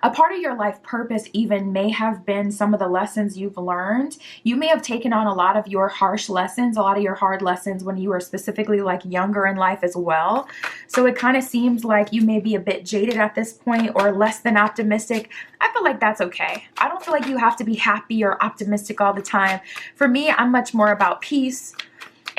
a part of your life purpose even may have been some of the lessons you've learned. You may have taken on a lot of your harsh lessons, a lot of your hard lessons when you were specifically like younger in life as well. So it kind of seems like you may be a bit jaded at this point or less than optimistic. I feel like that's okay. I don't feel like you have to be happy or optimistic all the time. For me, I'm much more about peace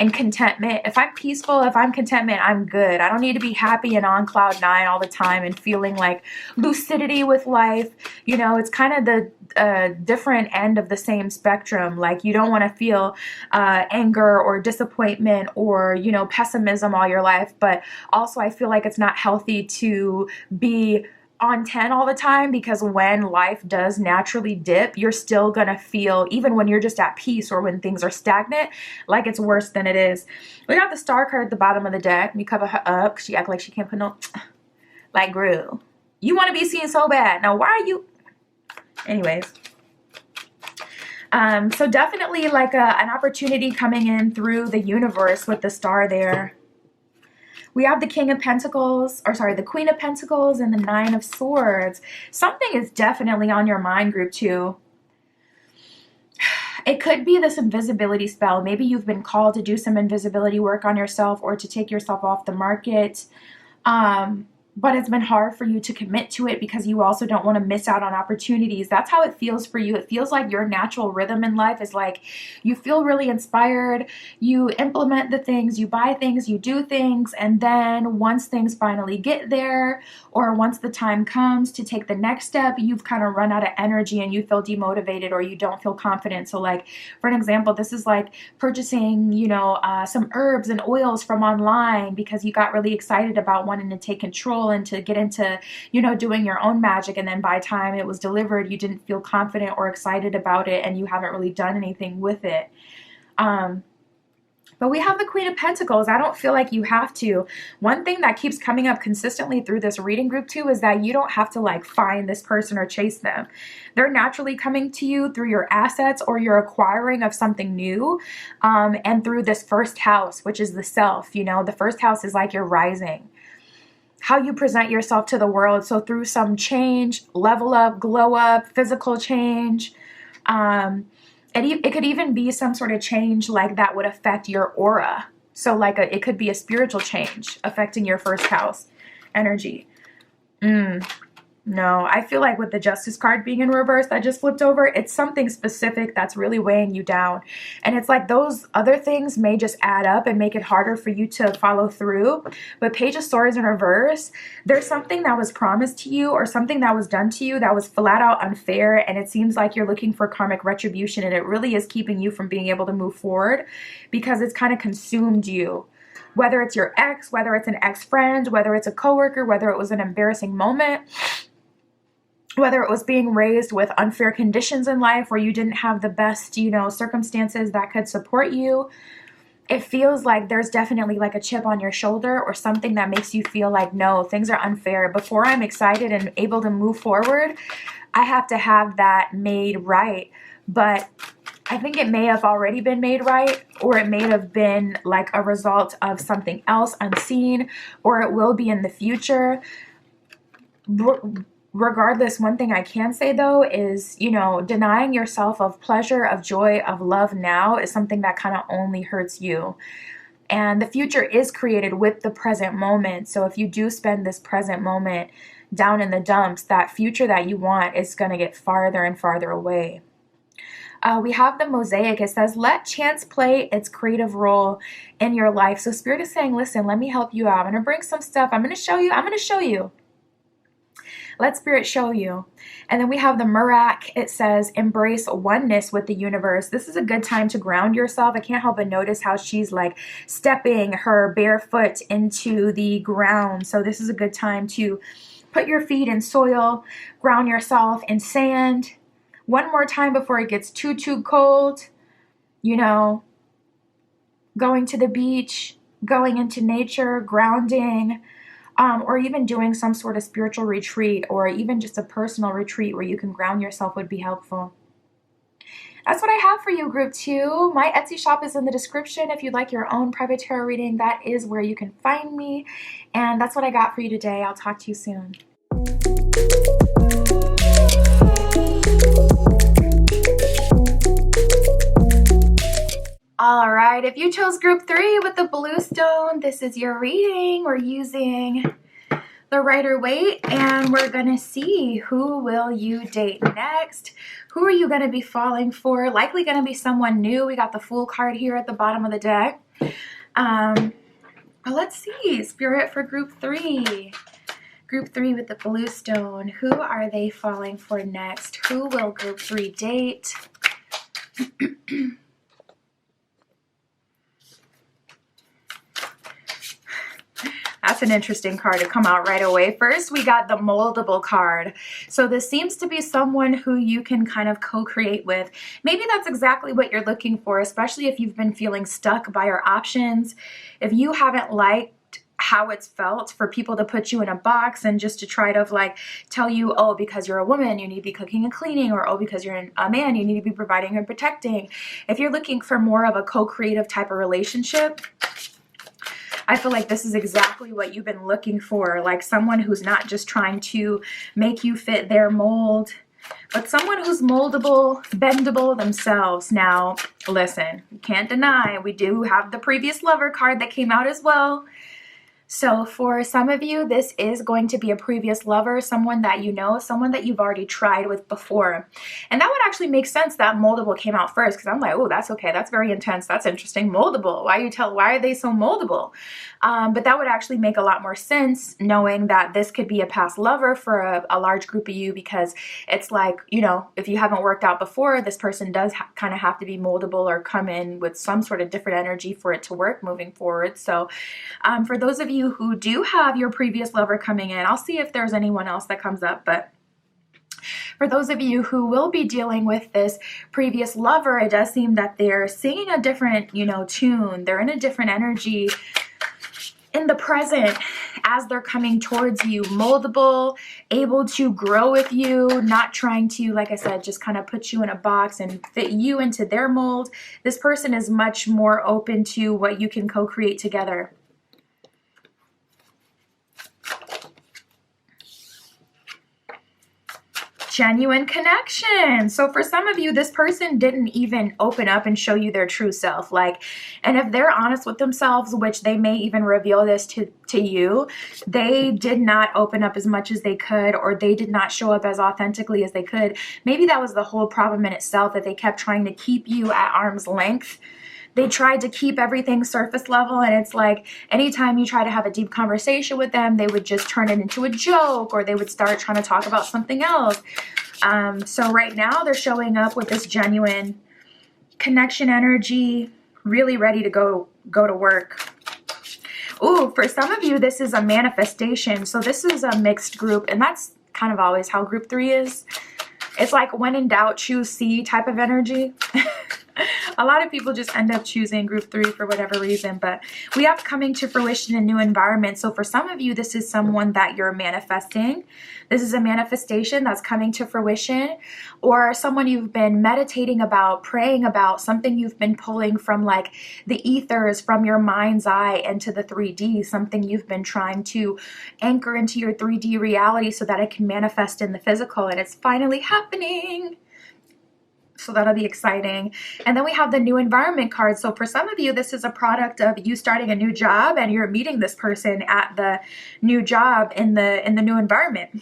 and contentment. If I'm peaceful, if I'm contentment, I'm good. I don't need to be happy and on cloud 9 all the time and feeling like lucidity with life. It's kind of the different end of the same spectrum. Like, you don't want to feel anger or disappointment or, pessimism all your life. But also I feel like it's not healthy to be on 10 all the time, because when life does naturally dip, you're still gonna feel, even when you're just at peace or when things are stagnant, like it's worse than it is. We got the Star card at the bottom of the deck. We cover her up because she act like she can't put no, like, girl, you want to be seen so bad. Now, why are you? Anyways. So definitely like an opportunity coming in through the universe with the Star there. We have the King of Pentacles, the Queen of Pentacles and the 9 of Swords. Something is definitely on your mind, group 2. It could be this invisibility spell. Maybe you've been called to do some invisibility work on yourself or to take yourself off the market. but it's been hard for you to commit to it because you also don't want to miss out on opportunities. That's how it feels for you. It feels like your natural rhythm in life is like you feel really inspired, you implement the things, you buy things, you do things, and then once things finally get there, or once the time comes to take the next step, you've kind of run out of energy and you feel demotivated or you don't feel confident. So like, for an example, this is like purchasing, some herbs and oils from online because you got really excited about wanting to take control and to get into, doing your own magic. And then by the time it was delivered, you didn't feel confident or excited about it and you haven't really done anything with it. But we have the Queen of Pentacles. I don't feel like you have to. One thing that keeps coming up consistently through this reading group too is that you don't have to like find this person or chase them. They're naturally coming to you through your assets or your acquiring of something new, and through this first house, which is the self. The first house is like your rising, how you present yourself to the world. So through some change, level up, glow up, physical change, it could even be some sort of change like that would affect your aura. So like it could be a spiritual change affecting your first house energy. No, I feel like with the Justice card being in reverse that just flipped over, it's something specific that's really weighing you down. And it's like those other things may just add up and make it harder for you to follow through. But Page of Swords in reverse, there's something that was promised to you or something that was done to you that was flat out unfair. And it seems like you're looking for karmic retribution, and it really is keeping you from being able to move forward because it's kind of consumed you. Whether it's your ex, whether it's an ex-friend, whether it's a coworker, whether it was an embarrassing moment, whether it was being raised with unfair conditions in life where you didn't have the best, circumstances that could support you. It feels like there's definitely like a chip on your shoulder or something that makes you feel like, no, things are unfair. Before I'm excited and able to move forward, I have to have that made right. But I think it may have already been made right, or it may have been like a result of something else unseen, or it will be in the future. Regardless, one thing I can say though is, denying yourself of pleasure, of joy, of love now is something that kind of only hurts you. And the future is created with the present moment. So if you do spend this present moment down in the dumps, that future that you want is going to get farther and farther away. We have the Mosaic. It says, let chance play its creative role in your life. So Spirit is saying, listen, let me help you out. I'm going to bring some stuff. I'm going to show you. Let Spirit show you. And then we have the Murak. It says, embrace oneness with the universe. This is a good time to ground yourself. I can't help but notice how she's like stepping her bare foot into the ground. So this is a good time to put your feet in soil, ground yourself in sand. One more time before it gets too cold. Going to the beach, going into nature, grounding, or even doing some sort of spiritual retreat or even just a personal retreat where you can ground yourself would be helpful. That's what I have for you, Group 2. My Etsy shop is in the description. If you'd like your own private tarot reading, that is where you can find me. And that's what I got for you today. I'll talk to you soon. All right, if you chose Group 3 with the blue stone, this is your reading. We're using the Rider-Waite, and we're going to see who will you date next. Who are you going to be falling for? Likely going to be someone new. We got the Fool card here at the bottom of the deck. But let's see, Spirit for Group 3. Group 3 with the blue stone. Who are they falling for next? Who will Group 3 date? That's an interesting card to come out right away. First, we got the Moldable card. So this seems to be someone who you can kind of co-create with. Maybe that's exactly what you're looking for, especially if you've been feeling stuck by your options. If you haven't liked how it's felt for people to put you in a box and just to try to like tell you, oh, because you're a woman, you need to be cooking and cleaning, or oh, because you're a man, you need to be providing and protecting. If you're looking for more of a co-creative type of relationship, I feel like this is exactly what you've been looking for, like someone who's not just trying to make you fit their mold, but someone who's moldable, bendable themselves. Now, listen, you can't deny, we do have the previous Lover card that came out as well. So for some of you, this is going to be a previous lover, someone that you know, someone that you've already tried with before. And that would actually make sense that moldable came out first, because I'm like, oh, that's okay. That's very intense. That's interesting. Moldable. Why are they so moldable? But that would actually make a lot more sense, knowing that this could be a past lover for a large group of you, because it's like, you know, if you haven't worked out before, this person does kind of have to be moldable or come in with some sort of different energy for it to work moving forward. So for those of you who do have your previous lover coming in, I'll see if there's anyone else that comes up, but for those of you who will be dealing with this previous lover, it does seem that they're singing a different, you know, tune. They're in a different energy in the present as they're coming towards you, moldable, able to grow with you, not trying to, like I said, just kind of put you in a box and fit you into their mold. This person is much more open to what you can co-create together. Genuine connection. So for some of you, this person didn't even open up and show you their true self. Like, and if they're honest with themselves, which they may even reveal this to you, they did not open up as much as they could, or they did not show up as authentically as they could. Maybe that was the whole problem in itself, that they kept trying to keep you at arm's length. They tried to keep everything surface level, and it's like anytime you try to have a deep conversation with them, they would just turn it into a joke, or they would start trying to talk about something else. So right now they're showing up with this genuine connection energy, really ready to go to work. Ooh, for some of you, this is a manifestation. So this is a mixed group, and that's kind of always how group 3 is. It's like when in doubt, choose C type of energy. A lot of people just end up choosing group 3 for whatever reason, but we have coming to fruition a new environment. So for some of you, this is someone that you're manifesting. This is a manifestation that's coming to fruition, or someone you've been meditating about, praying about, something you've been pulling from like the ethers, from your mind's eye into the 3D, something you've been trying to anchor into your 3D reality so that it can manifest in the physical, and it's finally happening. So that'll be exciting. And then we have the new environment card. So for some of you, this is a product of you starting a new job, and you're meeting this person at the new job in the new environment.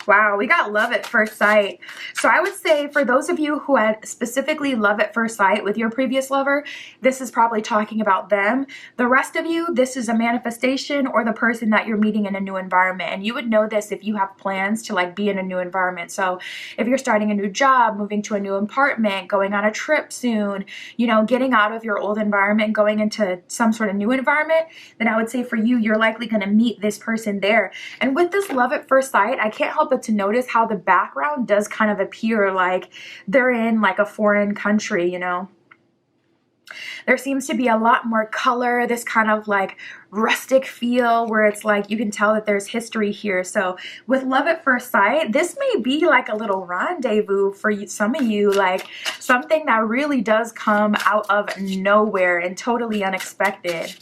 Wow, we got love at first sight. So I would say for those of you who had specifically love at first sight with your previous lover, this is probably talking about them. The rest of you, this is a manifestation or the person that you're meeting in a new environment. And you would know this if you have plans to like be in a new environment. So if you're starting a new job, moving to a new apartment, going on a trip soon, you know, getting out of your old environment, going into some sort of new environment, then I would say for you, you're likely going to meet this person there. And with this love at first sight, I can't help but to notice how the background does kind of appear like they're in like a foreign country, you know. There seems to be a lot more color, this kind of like rustic feel where it's like you can tell that there's history here. So with love at first sight, this may be like a little rendezvous for you, some of you, like something that really does come out of nowhere and totally unexpected.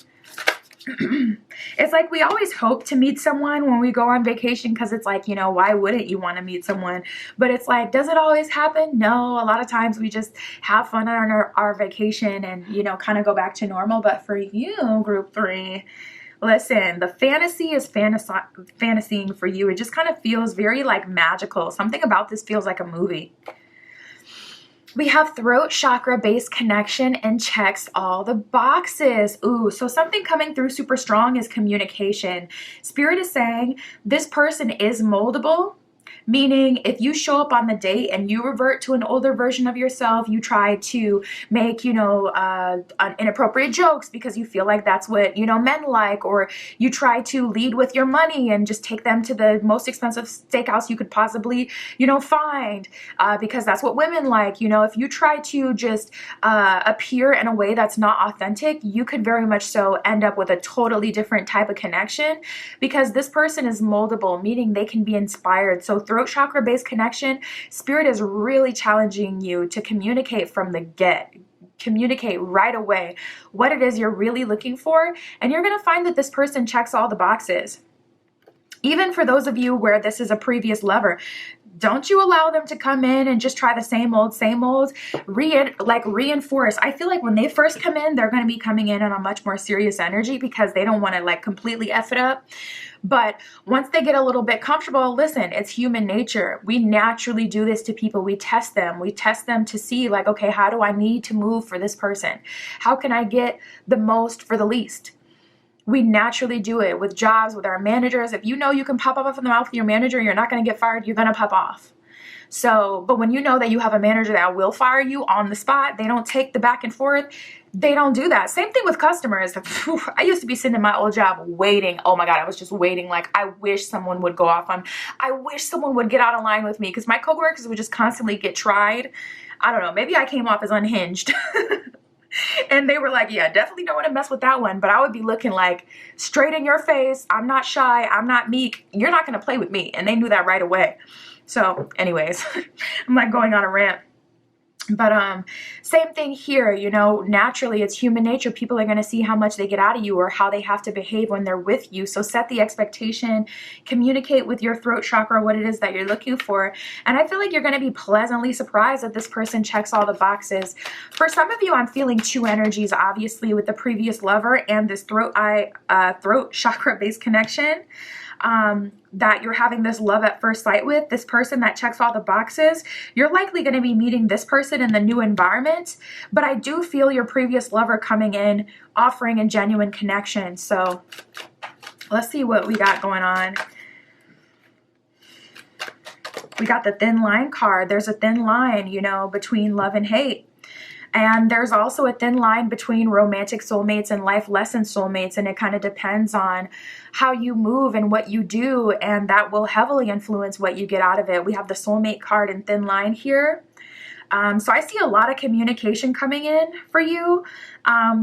It's like we always hope to meet someone when we go on vacation, because it's like, you know, why wouldn't you want to meet someone? But it's like, does it always happen? No, a lot of times we just have fun on our vacation and, you know, kind of go back to normal. But for you, group 3, listen, the fantasy is fantasying for you. It just kind of feels very like magical. Something about this feels like a movie. We have throat chakra based connection and checks all the boxes. Ooh, so something coming through super strong is communication. Spirit is saying this person is moldable. Meaning if you show up on the date and you revert to an older version of yourself, you try to make, you know, inappropriate jokes because you feel like that's what, you know, men like, or you try to lead with your money and just take them to the most expensive steakhouse you could possibly, you know, find because that's what women like. You know, if you try to just appear in a way that's not authentic, you could very much so end up with a totally different type of connection, because this person is moldable, meaning they can be inspired. So throat chakra based connection, Spirit is really challenging you to communicate from the get. Communicate right away what it is you're really looking for, and you're going to find that this person checks all the boxes. Even for those of you where this is a previous lover, Don't you allow them to come in and just try the same old, reinforce. I feel like when they first come in, they're going to be coming in on a much more serious energy because they don't want to like completely F it up. But once they get a little bit comfortable, listen, it's human nature. We naturally do this to people. We test them. We test them to see like, okay, how do I need to move for this person? How can I get the most for the least? We naturally do it with jobs, with our managers. If you know you can pop off in the mouth with your manager, you're not going to get fired, you're going to pop off. So, but when you know that you have a manager that will fire you on the spot, they don't take the back and forth. They don't do that. Same thing with customers. I used to be sitting in my old job waiting. Oh my God, I was just waiting. Like, I wish someone would go off on, I wish someone would get out of line with me because my coworkers would just constantly get tried. I don't know. Maybe I came off as unhinged. And they were like, yeah, definitely don't want to mess with that one. But I would be looking like straight in your face. I'm not shy. I'm not meek. You're not going to play with me. And they knew that right away. So anyways, I'm like going on a rant. But same thing here, you know, naturally it's human nature. People are going to see how much they get out of you or how they have to behave when they're with you. So set the expectation, communicate with your throat chakra what it is that you're looking for. And I feel like you're going to be pleasantly surprised that this person checks all the boxes. For some of you, I'm feeling two energies, obviously, with the previous lover and this throat chakra based connection. That you're having this love at first sight with, this person that checks all the boxes. You're likely going to be meeting this person in the new environment, but I do feel your previous lover coming in, offering a genuine connection. So let's see what we got going on. We got the thin line card. There's a thin line, you know, between love and hate. And there's also a thin line between romantic soulmates and life lesson soulmates. And it kind of depends on how you move and what you do. And that will heavily influence what you get out of it. We have the soulmate card in thin line here. So I see a lot of communication coming in for you.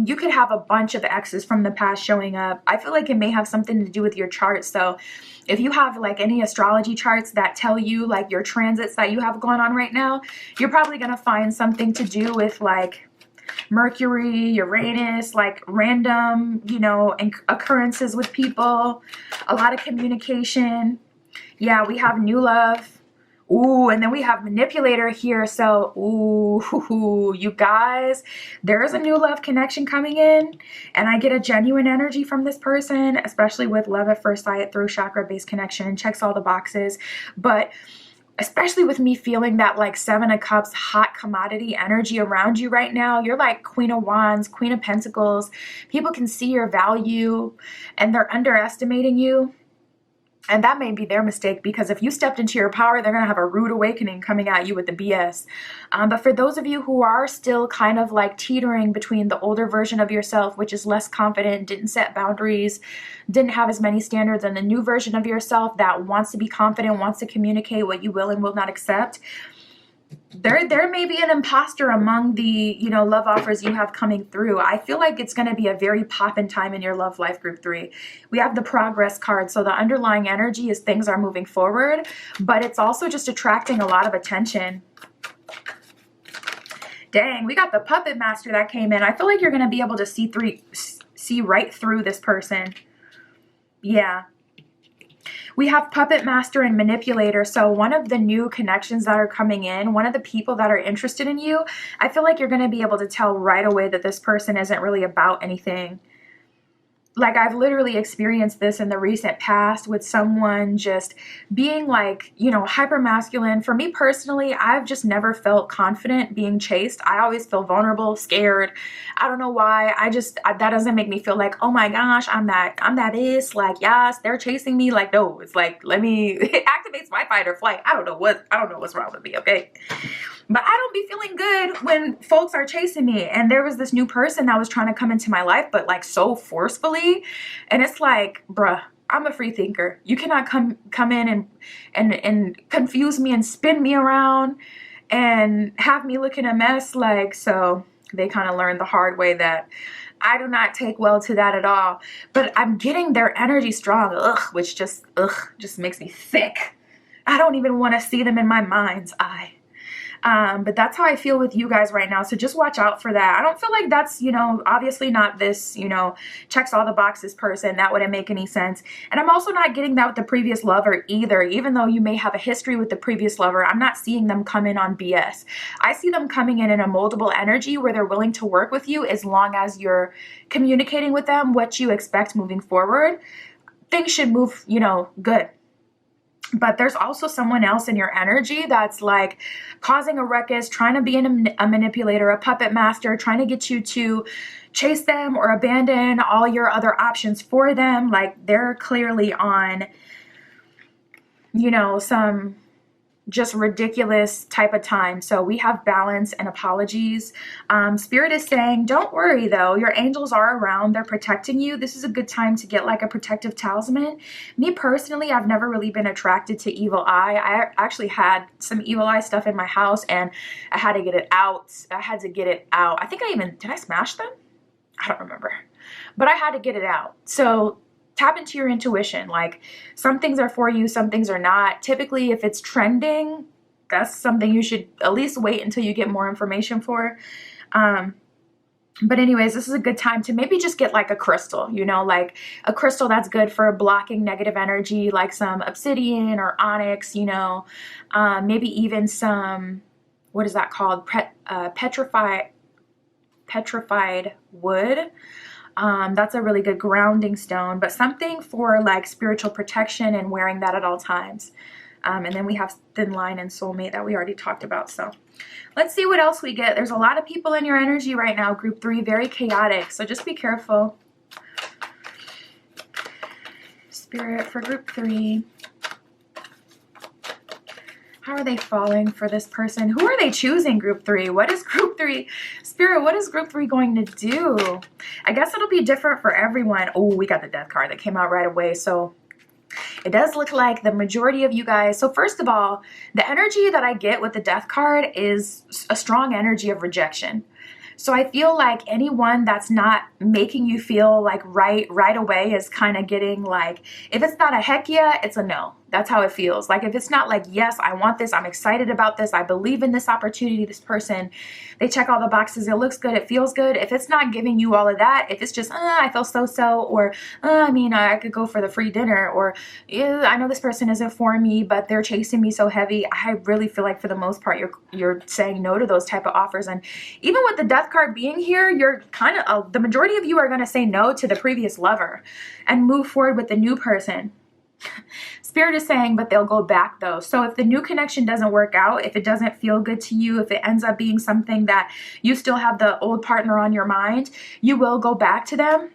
You could have a bunch of exes from the past showing up. I feel like it may have something to do with your chart. So if you have like any astrology charts that tell you like your transits that you have going on right now, you're probably going to find something to do with like Mercury, Uranus, like random, you know, occurrences with people, a lot of communication. Yeah, we have new love. Ooh, and then we have manipulator here. So, ooh, you guys, there's a new love connection coming in. And I get a genuine energy from this person, especially with love at first sight through chakra-based connection. Checks all the boxes. But especially with me feeling that like Seven of Cups hot commodity energy around you right now. You're like Queen of Wands, Queen of Pentacles. People can see your value and they're underestimating you. And that may be their mistake because if you stepped into your power, they're going to have a rude awakening coming at you with the BS. But for those of you who are still kind of like teetering between the older version of yourself, which is less confident, didn't set boundaries, didn't have as many standards, and the new version of yourself that wants to be confident, wants to communicate what you will and will not accept, there may be an imposter among the, you know, love offers you have coming through. I feel like it's going to be a very poppin' time in your love life, group 3. We have the progress card. So the underlying energy is things are moving forward, but it's also just attracting a lot of attention. Dang, we got the puppet master that came in. I feel like you're going to be able to see right through this person. Yeah. We have puppet master and manipulator. So one of the new connections that are coming in, one of the people that are interested in you, I feel like you're going to be able to tell right away that this person isn't really about anything. Like I've literally experienced this in the recent past with someone just being like, you know, hyper masculine. For me personally, I've just never felt confident being chased. I always feel vulnerable, scared. I don't know why. That doesn't make me feel like, oh my gosh, I'm that is like, yes, they're chasing me. Like, no, it's like, it activates my fight or flight. I don't know what's wrong with me. Okay. But I don't be feeling good when folks are chasing me. And there was this new person that was trying to come into my life, but like so forcefully. And it's like, bruh, I'm a free thinker. You cannot come in and confuse me and spin me around and have me looking a mess. Like, so they kind of learned the hard way that I do not take well to that at all. But I'm getting their energy strong, which just makes me sick. I don't even want to see them in my mind's eye. But that's how I feel with you guys right now. So just watch out for that. I don't feel like that's, you know, obviously not this, you know, checks all the boxes person. That wouldn't make any sense. And I'm also not getting that with the previous lover either. Even though you may have a history with the previous lover, I'm not seeing them come in on BS. I see them coming in a moldable energy where they're willing to work with you as long as you're communicating with them what you expect moving forward. Things should move, you know, good. But there's also someone else in your energy that's like causing a ruckus, trying to be a manipulator, a puppet master, trying to get you to chase them or abandon all your other options for them. Like they're clearly on, you know, some just ridiculous type of time. So we have balance and apologies. Spirit is saying, don't worry though. Your angels are around. They're protecting you. This is a good time to get like a protective talisman. Me personally, I've never really been attracted to evil eye. I actually had some evil eye stuff in my house and I had to get it out. I had to get it out. I think did I smash them? I don't remember, but I had to get it out. So tap into your intuition. Like some things are for you, some things are not. Typically, if it's trending, that's something you should at least wait until you get more information for. But anyways, this is a good time to maybe just get like a crystal, you know, like a crystal that's good for blocking negative energy, like some obsidian or onyx, you know, maybe even some, what is that called? Petrified wood. That's a really good grounding stone, but something for like spiritual protection and wearing that at all times. And then we have thin line and soulmate that we already talked about. So let's see what else we get. There's a lot of people in your energy right now. Group 3, very chaotic. So just be careful. Spirit for group 3. How are they falling for this person? Who are they choosing, group 3? What is group 3? Spirit, what is group 3 going to do? I guess it'll be different for everyone. Oh, we got the death card that came out right away. So it does look like the majority of you guys. So first of all, the energy that I get with the death card is a strong energy of rejection. So I feel like anyone that's not making you feel like right away is kind of getting like, if it's not a heck yeah, it's a no. That's how it feels. Like if it's not like, yes, I want this, I'm excited about this, I believe in this opportunity, this person, they check all the boxes, it looks good, it feels good. If it's not giving you all of that, if it's just, I feel so, or I mean, I could go for the free dinner, or I know this person isn't for me, but they're chasing me so heavy. I really feel like for the most part, you're saying no to those type of offers. And even with the death card being here, you're kind of, the majority of you are going to say no to the previous lover and move forward with the new person. Spirit is saying, but they'll go back though. So if the new connection doesn't work out, if it doesn't feel good to you, if it ends up being something that you still have the old partner on your mind, you will go back to them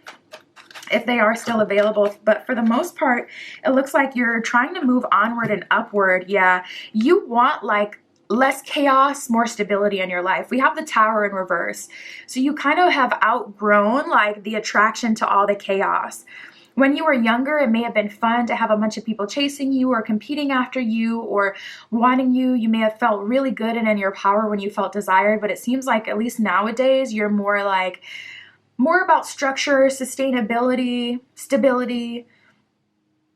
if they are still available. But for the most part, it looks like you're trying to move onward and upward. Yeah, you want like less chaos, more stability in your life. We have the Tower in reverse. So you kind of have outgrown like the attraction to all the chaos. When you were younger, it may have been fun to have a bunch of people chasing you or competing after you or wanting you. You may have felt really good and in your power when you felt desired, but it seems like at least nowadays you're more about structure, sustainability, stability.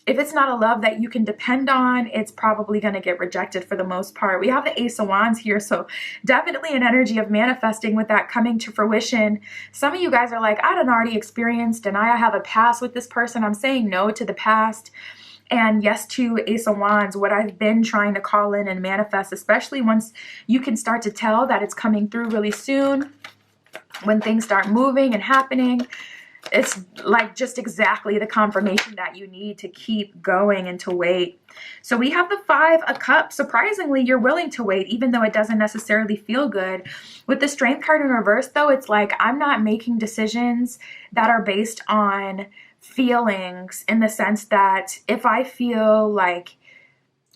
If it's not a love that you can depend on, it's probably going to get rejected for the most part. We have the Ace of Wands here, so definitely an energy of manifesting with that coming to fruition. Some of you guys are like, I done already experienced and I have a past with this person. I'm saying no to the past and yes to Ace of Wands, what I've been trying to call in and manifest, especially once you can start to tell that it's coming through really soon, when things start moving and happening. It's like just exactly the confirmation that you need to keep going and to wait. So we have the 5 of Cups. Surprisingly, you're willing to wait, even though it doesn't necessarily feel good. With the Strength card in reverse, though, it's like I'm not making decisions that are based on feelings, in the sense that if I feel like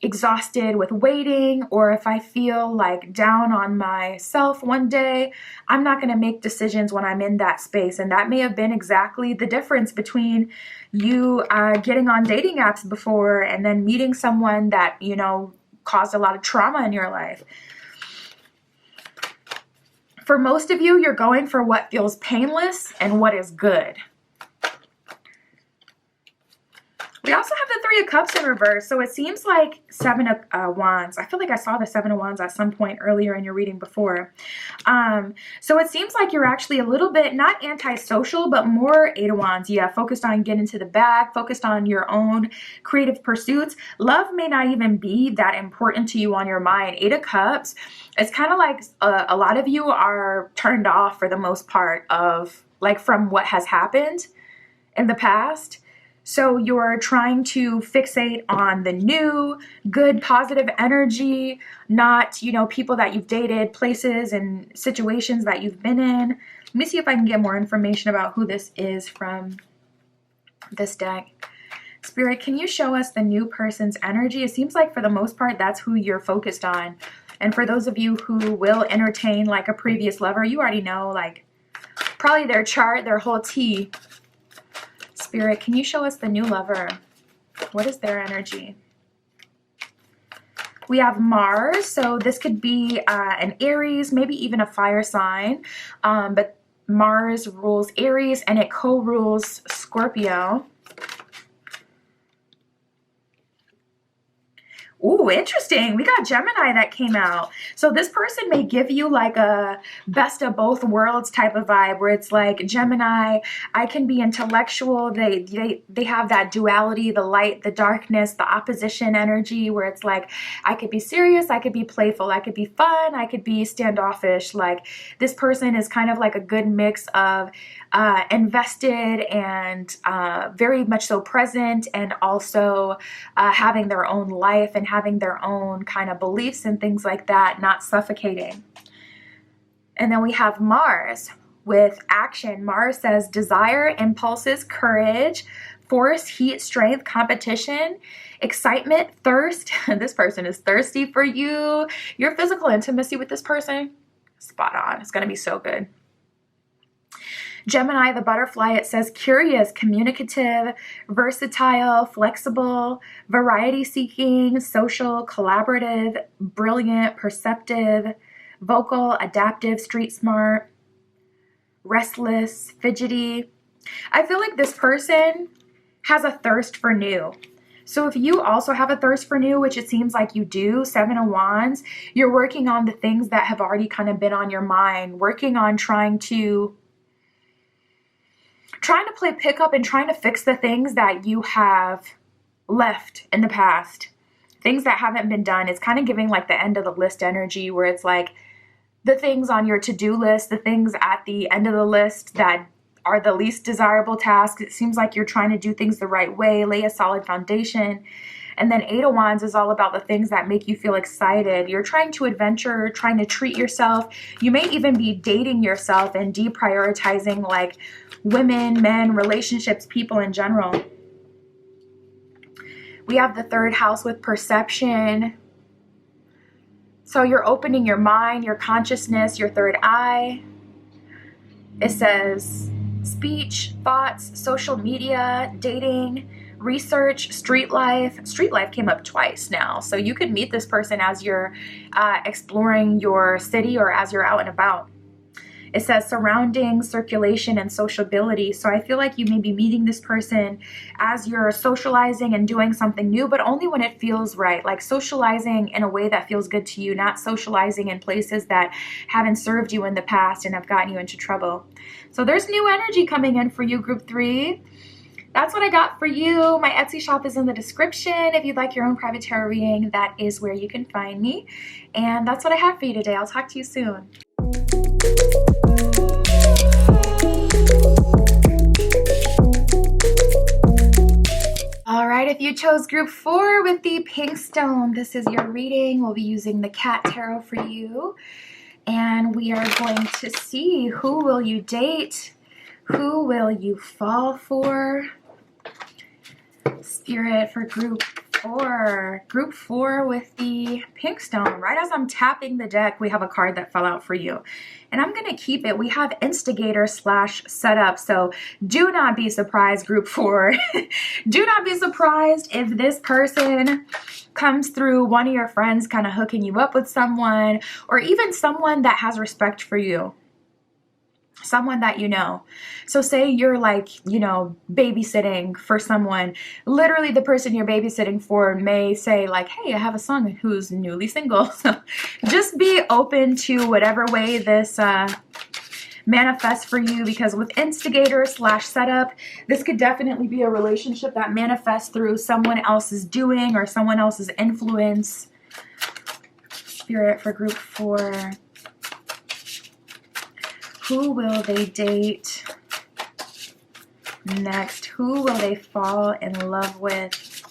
exhausted with waiting, or if I feel like down on myself one day, I'm not going to make decisions when I'm in that space. And that may have been exactly the difference between you getting on dating apps before and then meeting someone that, you know, caused a lot of trauma in your life. For most of you, you're going for what feels painless and what is good. We also have the Three of Cups in reverse. So it seems like Seven of Wands. I feel like I saw the Seven of Wands at some point earlier in your reading before. So it seems like you're actually a little bit, not antisocial, but more Eight of Wands. Yeah, focused on getting to the bag, focused on your own creative pursuits. Love may not even be that important to you on your mind. Eight of Cups, it's kind of like a lot of you are turned off for the most part of like from what has happened in the past. So you're trying to fixate on the new, good, positive energy, not, you know, people that you've dated, places and situations that you've been in. Let me see if I can get more information about who this is from this deck. Spirit, can you show us the new person's energy? It seems like for the most part, that's who you're focused on. And for those of you who will entertain like a previous lover, you already know like probably their chart, their whole tea. Spirit, can you show us the new lover? What is their energy? We have Mars, so this could be an Aries, maybe even a fire sign. But Mars rules Aries and it co-rules Scorpio. Ooh, interesting. We got Gemini that came out. So this person may give you like a best of both worlds type of vibe where it's like Gemini, I can be intellectual. They have that duality, the light, the darkness, the opposition energy where it's like I could be serious, I could be playful, I could be fun, I could be standoffish. Like this person is kind of like a good mix of invested and very much so present, and also having their own life and having their own kind of beliefs and things like that, not suffocating. And then we have Mars with action. Mars says desire, impulses, courage, force, heat, strength, competition, excitement, thirst. This person is thirsty for you. Your physical intimacy with this person, spot on. It's going to be so good. Gemini, the butterfly, it says curious, communicative, versatile, flexible, variety-seeking, social, collaborative, brilliant, perceptive, vocal, adaptive, street smart, restless, fidgety. I feel like this person has a thirst for new. So if you also have a thirst for new, which it seems like you do, Seven of Wands, you're working on the things that have already kind of been on your mind, working on trying to play pickup and trying to fix the things that you have left in the past, things that haven't been done. It's kind of giving like the end of the list energy where it's like the things on your to-do list, the things at the end of the list that are the least desirable tasks. It seems like you're trying to do things the right way, lay a solid foundation. And then Eight of Wands is all about the things that make you feel excited. You're trying to adventure, trying to treat yourself. You may even be dating yourself and deprioritizing like women, men, relationships, people in general. We have the third house with perception. So you're opening your mind, your consciousness, your third eye. It says speech, thoughts, social media, dating, research, street life. Street life came up twice now. So you could meet this person as you're exploring your city or as you're out and about. It says surroundings, circulation, and sociability. So I feel like you may be meeting this person as you're socializing and doing something new, but only when it feels right. Like socializing in a way that feels good to you, not socializing in places that haven't served you in the past and have gotten you into trouble. So there's new energy coming in for you, Group 3. That's what I got for you. My Etsy shop is in the description. If you'd like your own private tarot reading, that is where you can find me. And that's what I have for you today. I'll talk to you soon. All right, if you chose Group 4 with the pink stone, this is your reading. We'll be using the Cat Tarot for you. And we are going to see who will you date, who will you fall for. Spirit for Group 4. Group 4 with the pink stone. Right as I'm tapping the deck, we have a card that fell out for you. And I'm going to keep it. We have instigator / setup. So do not be surprised, Group 4. Do not be surprised if this person comes through one of your friends kind of hooking you up with someone, or even someone that has respect for you. someone that you know. So say you're like, you know, babysitting for someone. Literally the person you're babysitting for may say like, hey, I have a son who's newly single. So just be open to whatever way this manifests for you, because with instigator slash setup, this could definitely be a relationship that manifests through someone else's doing or someone else's influence. Spirit for group 4. Who will they date next? Who will they fall in love with?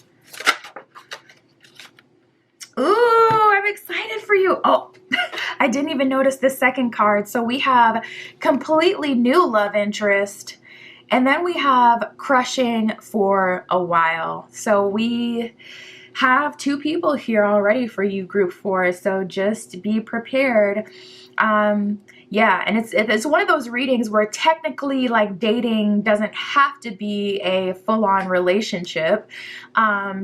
Ooh, I'm excited for you. Oh, I didn't even notice the second card. So we have completely new love interest, and then we have crushing for a while. So we have 2 people here already for you, group 4. So just be prepared. Yeah, and it's one of those readings where technically like dating doesn't have to be a full-on relationship.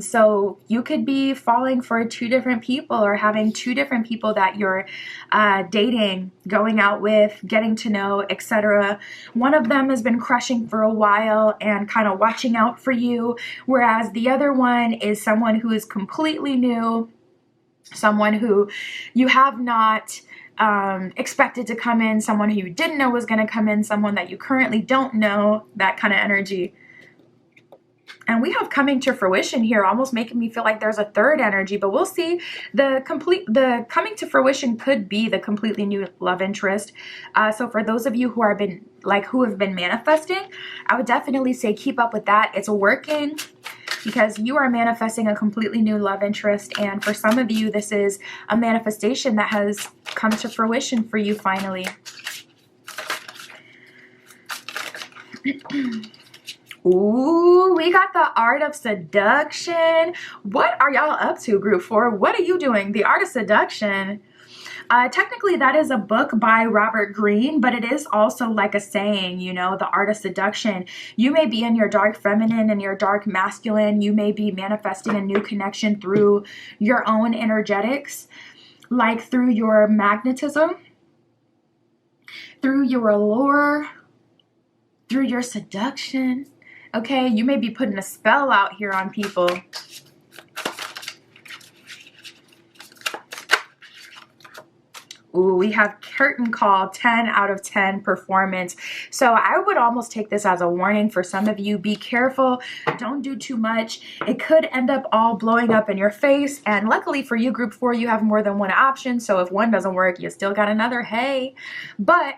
So you could be falling for 2 different people or having 2 different people that you're dating, going out with, getting to know, etc. One of them has been crushing for a while and kind of watching out for you, whereas the other one is someone who is completely new, someone who you have not expected to come in, someone who you didn't know was going to come in, someone that you currently don't know, that kind of energy. And we have coming to fruition here, almost making me feel like there's a third energy, but we'll see. The coming to fruition could be the completely new love interest. So for those of you who have been manifesting, I would definitely say keep up with that. It's working, because you are manifesting a completely new love interest. And for some of you, this is a manifestation that has come to fruition for you finally. Ooh, we got the Art of Seduction. What are y'all up to, group 4? What are you doing? The Art of Seduction. Technically, that is a book by Robert Greene, but it is also like a saying, you know, the art of seduction. You may be in your dark feminine and your dark masculine. You may be manifesting a new connection through your own energetics, like through your magnetism, through your allure, through your seduction. Okay, you may be putting a spell out here on people. Ooh, we have curtain call, 10 out of 10 performance. So I would almost take this as a warning for some of you. Be careful. Don't do too much. It could end up all blowing up in your face. And luckily for you, group 4, you have more than one option. So if one doesn't work, you still got another. Hey, but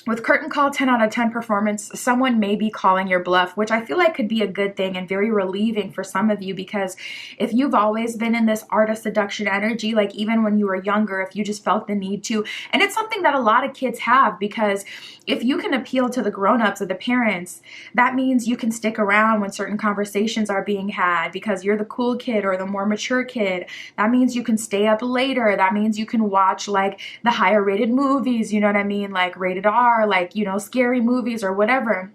with curtain call, 10 out of 10 performance, someone may be calling your bluff, which I feel like could be a good thing and very relieving for some of you, because if you've always been in this art of seduction energy, like even when you were younger, if you just felt the need to, and it's something that a lot of kids have, because if you can appeal to the grown-ups or the parents, that means you can stick around when certain conversations are being had because you're the cool kid or the more mature kid. That means you can stay up later. That means you can watch like the higher rated movies, you know what I mean? Like rated R, like, you know, scary movies or whatever.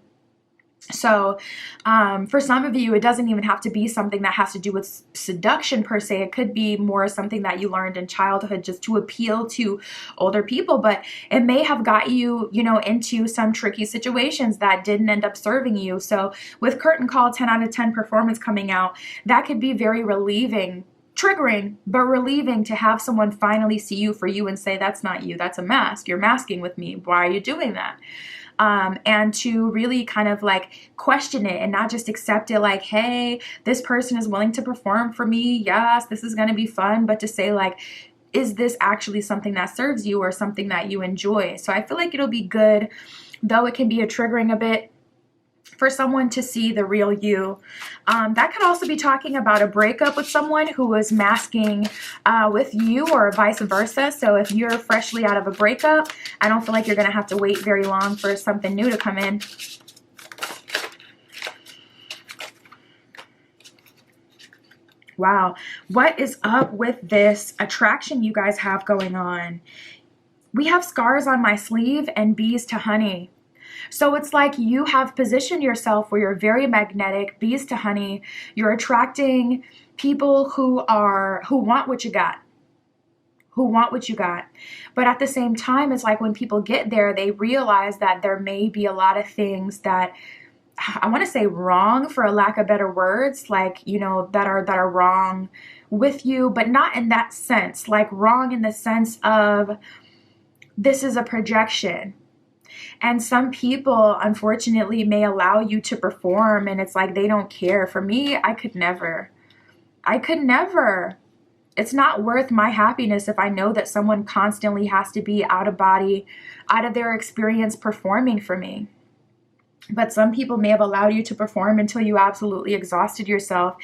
So for some of you, it doesn't even have to be something that has to do with seduction per se. It could be more something that you learned in childhood just to appeal to older people, but it may have got you, you know, into some tricky situations that didn't end up serving you. So with curtain call, 10 out of 10 performance coming out, that could be very relieving, triggering, but relieving to have someone finally see you for you and say, that's not you, that's a mask. You're masking with me. Why are you doing that? And to really kind of like question it and not just accept it like, hey, this person is willing to perform for me. Yes, this is going to be fun. But to say like, is this actually something that serves you or something that you enjoy? So I feel like it'll be good, though it can be a triggering a bit, for someone to see the real you. That could also be talking about a breakup with someone who was masking with you or vice versa. So if you're freshly out of a breakup, I don't feel like you're going to have to wait very long for something new to come in. Wow. What is up with this attraction you guys have going on? We have scars on my sleeve and bees to honey. So it's like you have positioned yourself where you're very magnetic, bees to honey. You're attracting people who want what you got, who want what you got. But at the same time, it's like when people get there, they realize that there may be a lot of things that I want to say wrong, for a lack of better words, like, you know, that are wrong with you, but not in that sense, like wrong in the sense of this is a projection. And some people, unfortunately, may allow you to perform, and it's like they don't care. For me, I could never. I could never. It's not worth my happiness if I know that someone constantly has to be out of body, out of their experience performing for me. But some people may have allowed you to perform until you absolutely exhausted yourself.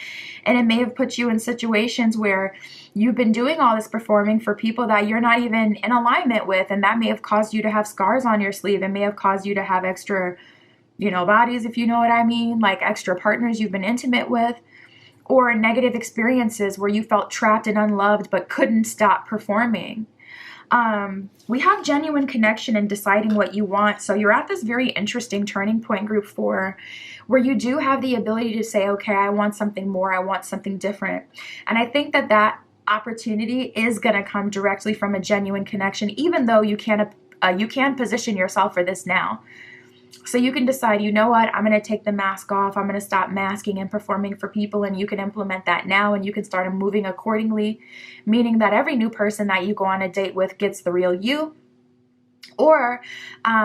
And it may have put you in situations where you've been doing all this performing for people that you're not even in alignment with. And that may have caused you to have scars on your sleeve. It may have caused you to have extra, you know, bodies, if you know what I mean, like extra partners you've been intimate with, or negative experiences where you felt trapped and unloved but couldn't stop performing. We have genuine connection in deciding what you want. So you're at this very interesting turning point, group 4, where you do have the ability to say, okay, I want something more. I want something different. And I think that that opportunity is going to come directly from a genuine connection, even though you can position yourself for this now. So you can decide, you know what, I'm going to take the mask off. I'm going to stop masking and performing for people. And you can implement that now, and you can start moving accordingly, meaning that every new person that you go on a date with gets the real you. Or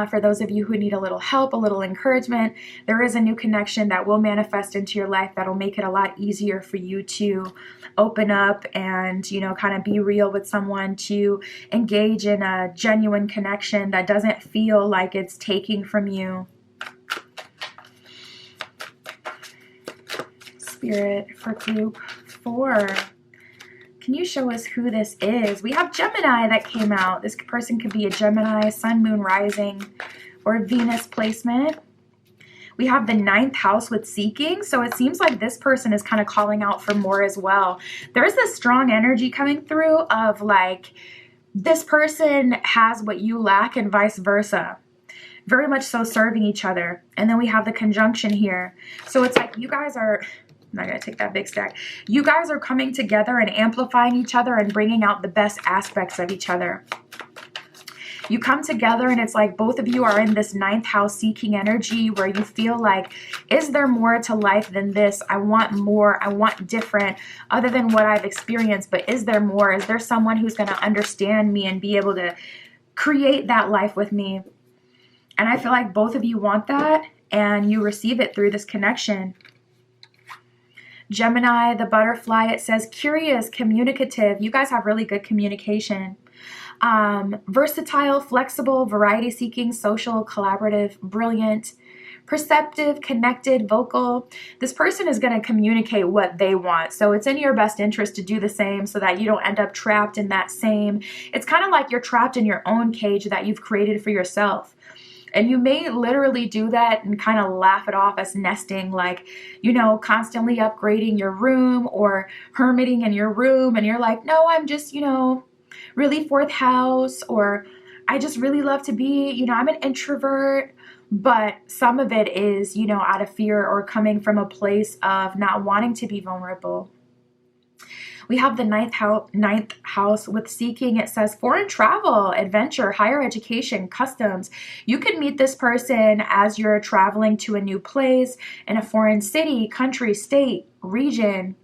for those of you who need a little help, a little encouragement, there is a new connection that will manifest into your life that'll make it a lot easier for you to open up and, you know, kind of be real with someone, to engage in a genuine connection that doesn't feel like it's taking from you. Spirit for group 4. Can you show us who this is? We have Gemini that came out. This person could be a Gemini, Sun, Moon, Rising, or Venus placement. We have the 9th house with seeking. So it seems like this person is kind of calling out for more as well. There's this strong energy coming through of like, this person has what you lack and vice versa. Very much so serving each other. And then we have the conjunction here. So it's like you guys are... I'm not going to take that big stack. You guys are coming together and amplifying each other and bringing out the best aspects of each other. You come together and it's like both of you are in this 9th house seeking energy where you feel like, is there more to life than this? I want more. I want different other than what I've experienced. But is there more? Is there someone who's going to understand me and be able to create that life with me? And I feel like both of you want that, and you receive it through this connection. Gemini, the butterfly, it says curious, communicative. You guys have really good communication. Versatile, flexible, variety seeking, social, collaborative, brilliant, perceptive, connected, vocal. This person is going to communicate what they want. So it's in your best interest to do the same so that you don't end up trapped in that same. It's kind of like you're trapped in your own cage that you've created for yourself. And you may literally do that and kind of laugh it off as nesting, like, you know, constantly upgrading your room or hermiting in your room. And you're like, no, I'm just, you know, really 4th house, or I just really love to be, you know, I'm an introvert. But some of it is, you know, out of fear or coming from a place of not wanting to be vulnerable. We have the 9th house with seeking. It says foreign travel, adventure, higher education, customs. You could meet this person as you're traveling to a new place in a foreign city, country, state, region.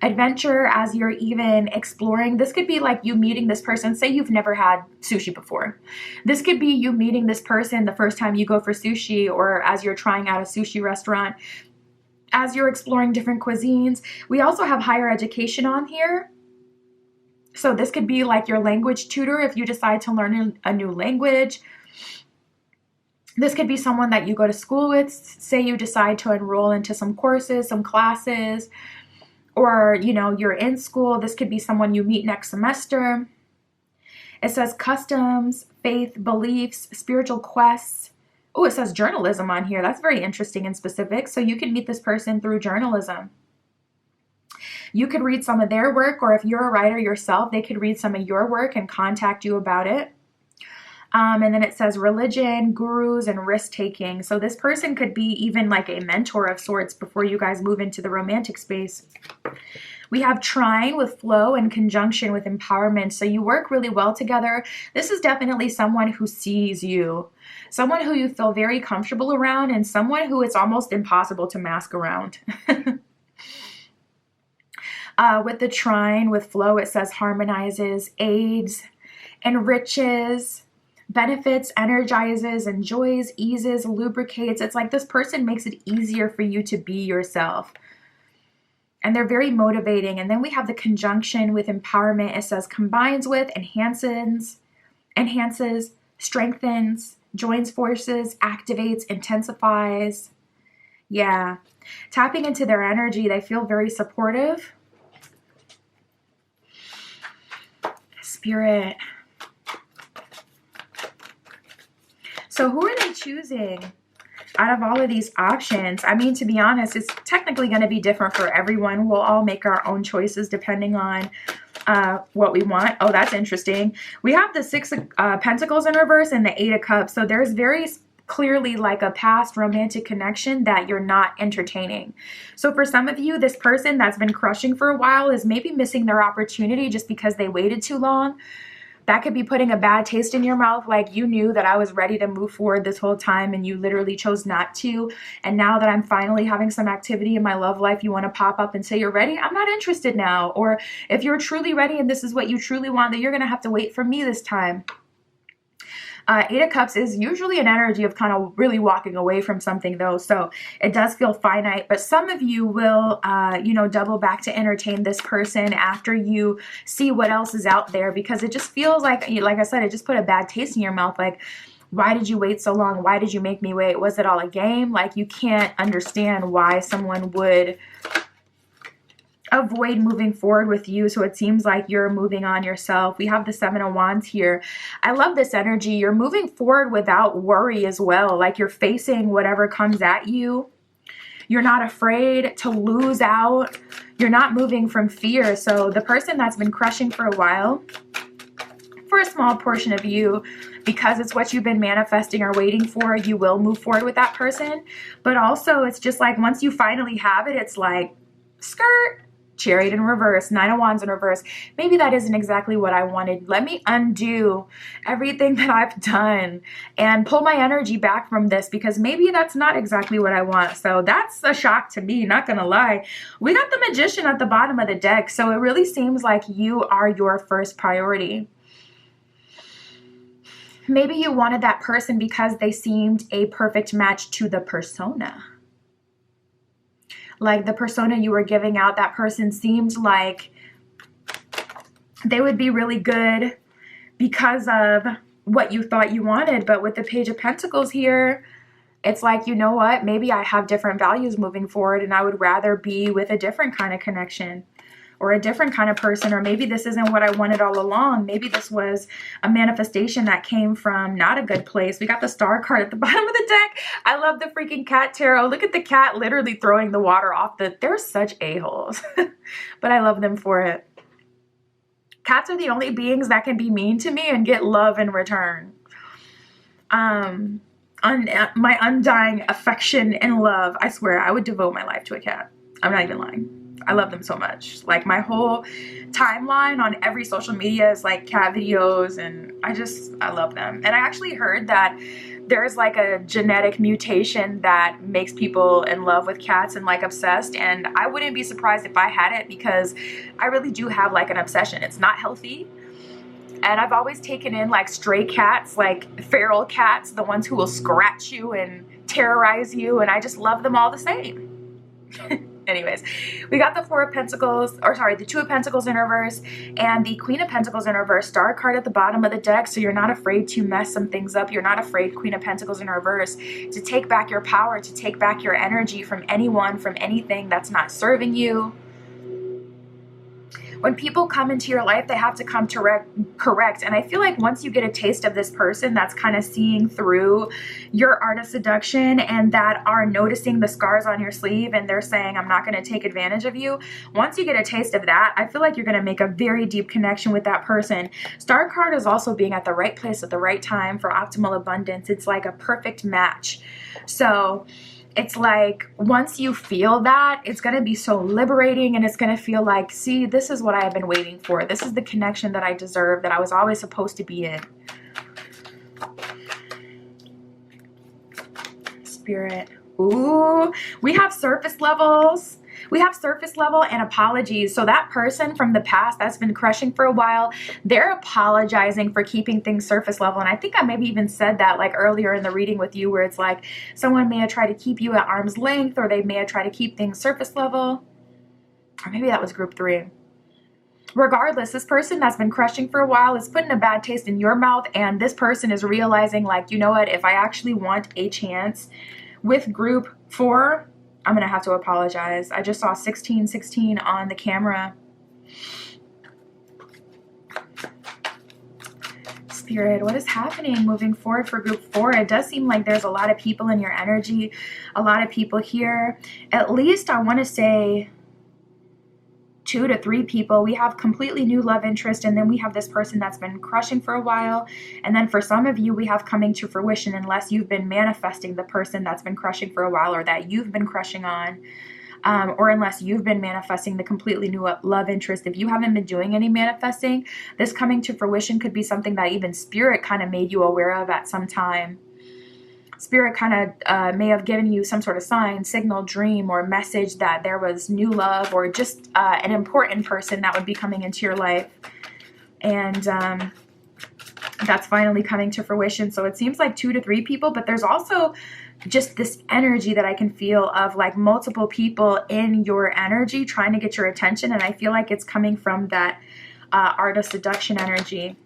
Adventure as you're even exploring. This could be like you meeting this person. Say you've never had sushi before. This could be you meeting this person the first time you go for sushi, or as you're trying out a sushi restaurant, as you're exploring different cuisines. We also have higher education on here. So this could be like your language tutor if you decide to learn a new language. This could be someone that you go to school with. Say you decide to enroll into some courses, some classes, or, you know, you're in school. This could be someone you meet next semester. It says customs, faith, beliefs, spiritual quests. Oh, it says journalism on here. That's very interesting and specific. So you can meet this person through journalism. You could read some of their work, or if you're a writer yourself, they could read some of your work and contact you about it. And then it says religion, gurus, and risk-taking. So this person could be even like a mentor of sorts before you guys move into the romantic space. We have trine with flow in conjunction with empowerment. So you work really well together. This is definitely someone who sees you, someone who you feel very comfortable around, and someone who it's almost impossible to mask around. With the trine with flow, it says harmonizes, aids, enriches, benefits, energizes, enjoys, eases, lubricates. It's like this person makes it easier for you to be yourself. And they're very motivating. And then we have the conjunction with empowerment. It says combines with, enhances, strengthens, joins forces, activates, intensifies. Yeah. Tapping into their energy, they feel very supportive. Spirit. So who are they choosing out of all of these options? I mean, to be honest, it's technically going to be different for everyone. We'll all make our own choices depending on what we want. Oh, that's interesting. We have the 6 of Pentacles in reverse and the 8 of Cups. So there's very clearly like a past romantic connection that you're not entertaining. So for some of you, this person that's been crushing for a while is maybe missing their opportunity just because they waited too long. That could be putting a bad taste in your mouth, like you knew that I was ready to move forward this whole time and you literally chose not to. And now that I'm finally having some activity in my love life, you want to pop up and say you're ready? I'm not interested now. Or if you're truly ready and this is what you truly want, then you're going to have to wait for me this time. 8 of Cups is usually an energy of kind of really walking away from something though. So it does feel finite, but some of you will, you know, double back to entertain this person after you see what else is out there, because it just feels like I said, it just put a bad taste in your mouth. Like, why did you wait so long? Why did you make me wait? Was it all a game? Like, you can't understand why someone would avoid moving forward with you. So it seems like you're moving on yourself. We have the 7 of Wands here. I love this energy. You're moving forward without worry as well. Like, you're facing whatever comes at you. You're not afraid to lose out. You're not moving from fear. So the person that's been crushing for a while, for a small portion of you, because it's what you've been manifesting or waiting for, you will move forward with that person. But also it's just like once you finally have it, it's like skirt. Chariot in reverse, 9 of Wands in reverse. Maybe that isn't exactly what I wanted. Let me undo everything that I've done and pull my energy back from this, because maybe that's not exactly what I want. So that's a shock to me, not gonna lie. We got the Magician at the bottom of the deck. So it really seems like you are your first priority. Maybe you wanted that person because they seemed a perfect match to the persona. Like the persona you were giving out, that person seemed like they would be really good because of what you thought you wanted. But with the Page of Pentacles here, it's like, you know what? Maybe I have different values moving forward and I would rather be with a different kind of connection or a different kind of person. Or maybe this isn't what I wanted all along. Maybe this was a manifestation that came from not a good place. We got the Star card at the bottom of the deck. I love the freaking cat tarot. Look at the cat literally throwing the water off the... They're such a-holes. But I love them for it. Cats are the only beings that can be mean to me and get love in return. My undying affection and love. I swear, I would devote my life to a cat. I'm not even lying. I love them so much. Like, my whole timeline on every social media is like cat videos, and I love them. And I actually heard that there's like a genetic mutation that makes people in love with cats and like obsessed, and I wouldn't be surprised if I had it, because I really do have like an obsession. It's not healthy. And I've always taken in like stray cats, like feral cats, the ones who will scratch you and terrorize you, and I just love them all the same. Anyways, we got the 4 of Pentacles, or sorry, the 2 of Pentacles in reverse and the Queen of Pentacles in reverse. Star card at the bottom of the deck, so you're not afraid to mess some things up. You're not afraid, Queen of Pentacles in reverse, to take back your power, to take back your energy from anyone, from anything that's not serving you. When people come into your life, they have to come to correct. And I feel like once you get a taste of this person that's kind of seeing through your art of seduction and that are noticing the scars on your sleeve and they're saying, I'm not going to take advantage of you. Once you get a taste of that, I feel like you're going to make a very deep connection with that person. Star card is also being at the right place at the right time for optimal abundance. It's like a perfect match. So it's like once you feel that, it's going to be so liberating, and it's going to feel like, see, this is what I have been waiting for. This is the connection that I deserve, that I was always supposed to be in. Spirit. Ooh, we have surface levels. We have surface level and apologies. So that person from the past that's been crushing for a while, they're apologizing for keeping things surface level. And I think I maybe even said that like earlier in the reading with you, where it's like someone may have tried to keep you at arm's length, or they may have tried to keep things surface level. Or maybe that was group 3. Regardless, this person that's been crushing for a while is putting a bad taste in your mouth, and this person is realizing, like, you know what, if I actually want a chance with group 4, I'm gonna have to apologize. I just saw 1616 on the camera. Spirit, what is happening moving forward for group 4? It does seem like there's a lot of people in your energy, a lot of people here. At least I want to say 2 to 3 people. We have completely new love interest, and then we have this person that's been crushing for a while, and then for some of you we have coming to fruition, unless you've been manifesting the person that's been crushing for a while, or that you've been crushing on, or unless you've been manifesting the completely new love interest. If you haven't been doing any manifesting, this coming to fruition could be something that even Spirit kind of made you aware of at some time. Spirit kind of may have given you some sort of sign, signal, dream, or message that there was new love, or just an important person that would be coming into your life. And that's finally coming to fruition. So it seems like 2 to 3 people, but there's also just this energy that I can feel of like multiple people in your energy trying to get your attention. And I feel like it's coming from that art of seduction energy.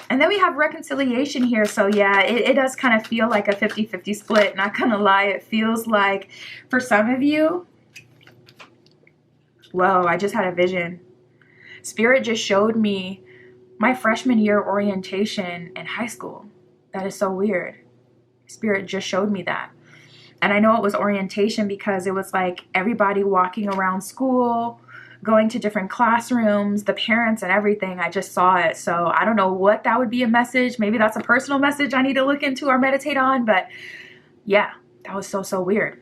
And then we have reconciliation here. So yeah, it does kind of feel like a 50-50 split. Not gonna lie, it feels like for some of you, whoa, I just had a vision. Spirit just showed me my freshman year orientation in high school. That is so weird. Spirit just showed me that. And I know it was orientation because it was like everybody walking around school, going to different classrooms, the parents and everything. I just saw it. So I don't know what that would be a message. Maybe that's a personal message I need to look into or meditate on. But yeah, that was so weird.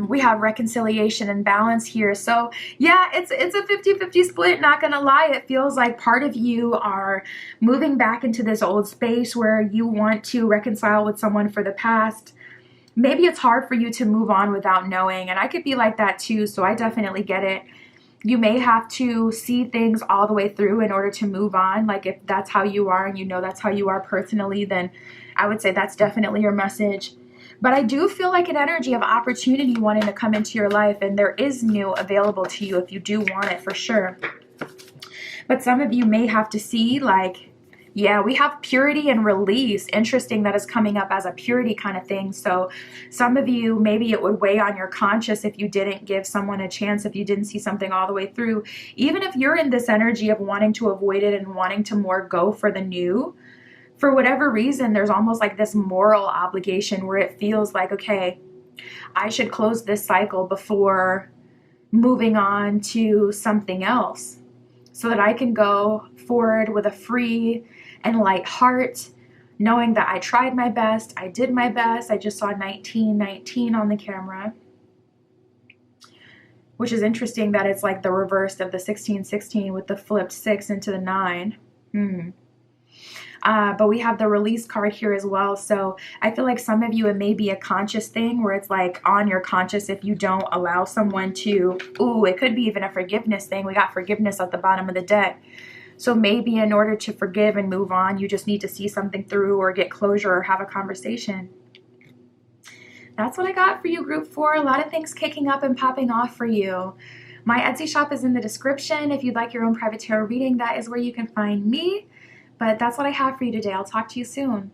We have reconciliation and balance here. So yeah, it's a 50-50 split. Not gonna lie, it feels like part of you are moving back into this old space where you want to reconcile with someone for the past. Maybe it's hard for you to move on without knowing, and I could be like that too, so I definitely get it. You may have to see things all the way through in order to move on. Like if that's how you are and you know that's how you are personally, then I would say that's definitely your message. But I do feel like an energy of opportunity wanting to come into your life, and there is new available to you if you do want it, for sure. But some of you may have to see, like, yeah, we have purity and release. Interesting that is coming up as a purity kind of thing. So some of you, maybe it would weigh on your conscience if you didn't give someone a chance, if you didn't see something all the way through. Even if you're in this energy of wanting to avoid it and wanting to more go for the new, for whatever reason, there's almost like this moral obligation where it feels like, okay, I should close this cycle before moving on to something else, so that I can go forward with a free and light heart, knowing that I tried my best, I did my best. I just saw 1919 on the camera, which is interesting that it's like the reverse of the 1616 with the flipped 6 into the 9. But we have the release card here as well. So I feel like some of you, it may be a conscious thing where it's like on your conscious if you don't allow someone to, ooh, it could be even a forgiveness thing. We got forgiveness at the bottom of the deck. So maybe in order to forgive and move on, you just need to see something through or get closure or have a conversation. That's what I got for you, group 4. A lot of things kicking up and popping off for you. My Etsy shop is in the description. If you'd like your own private tarot reading, that is where you can find me. But that's what I have for you today. I'll talk to you soon.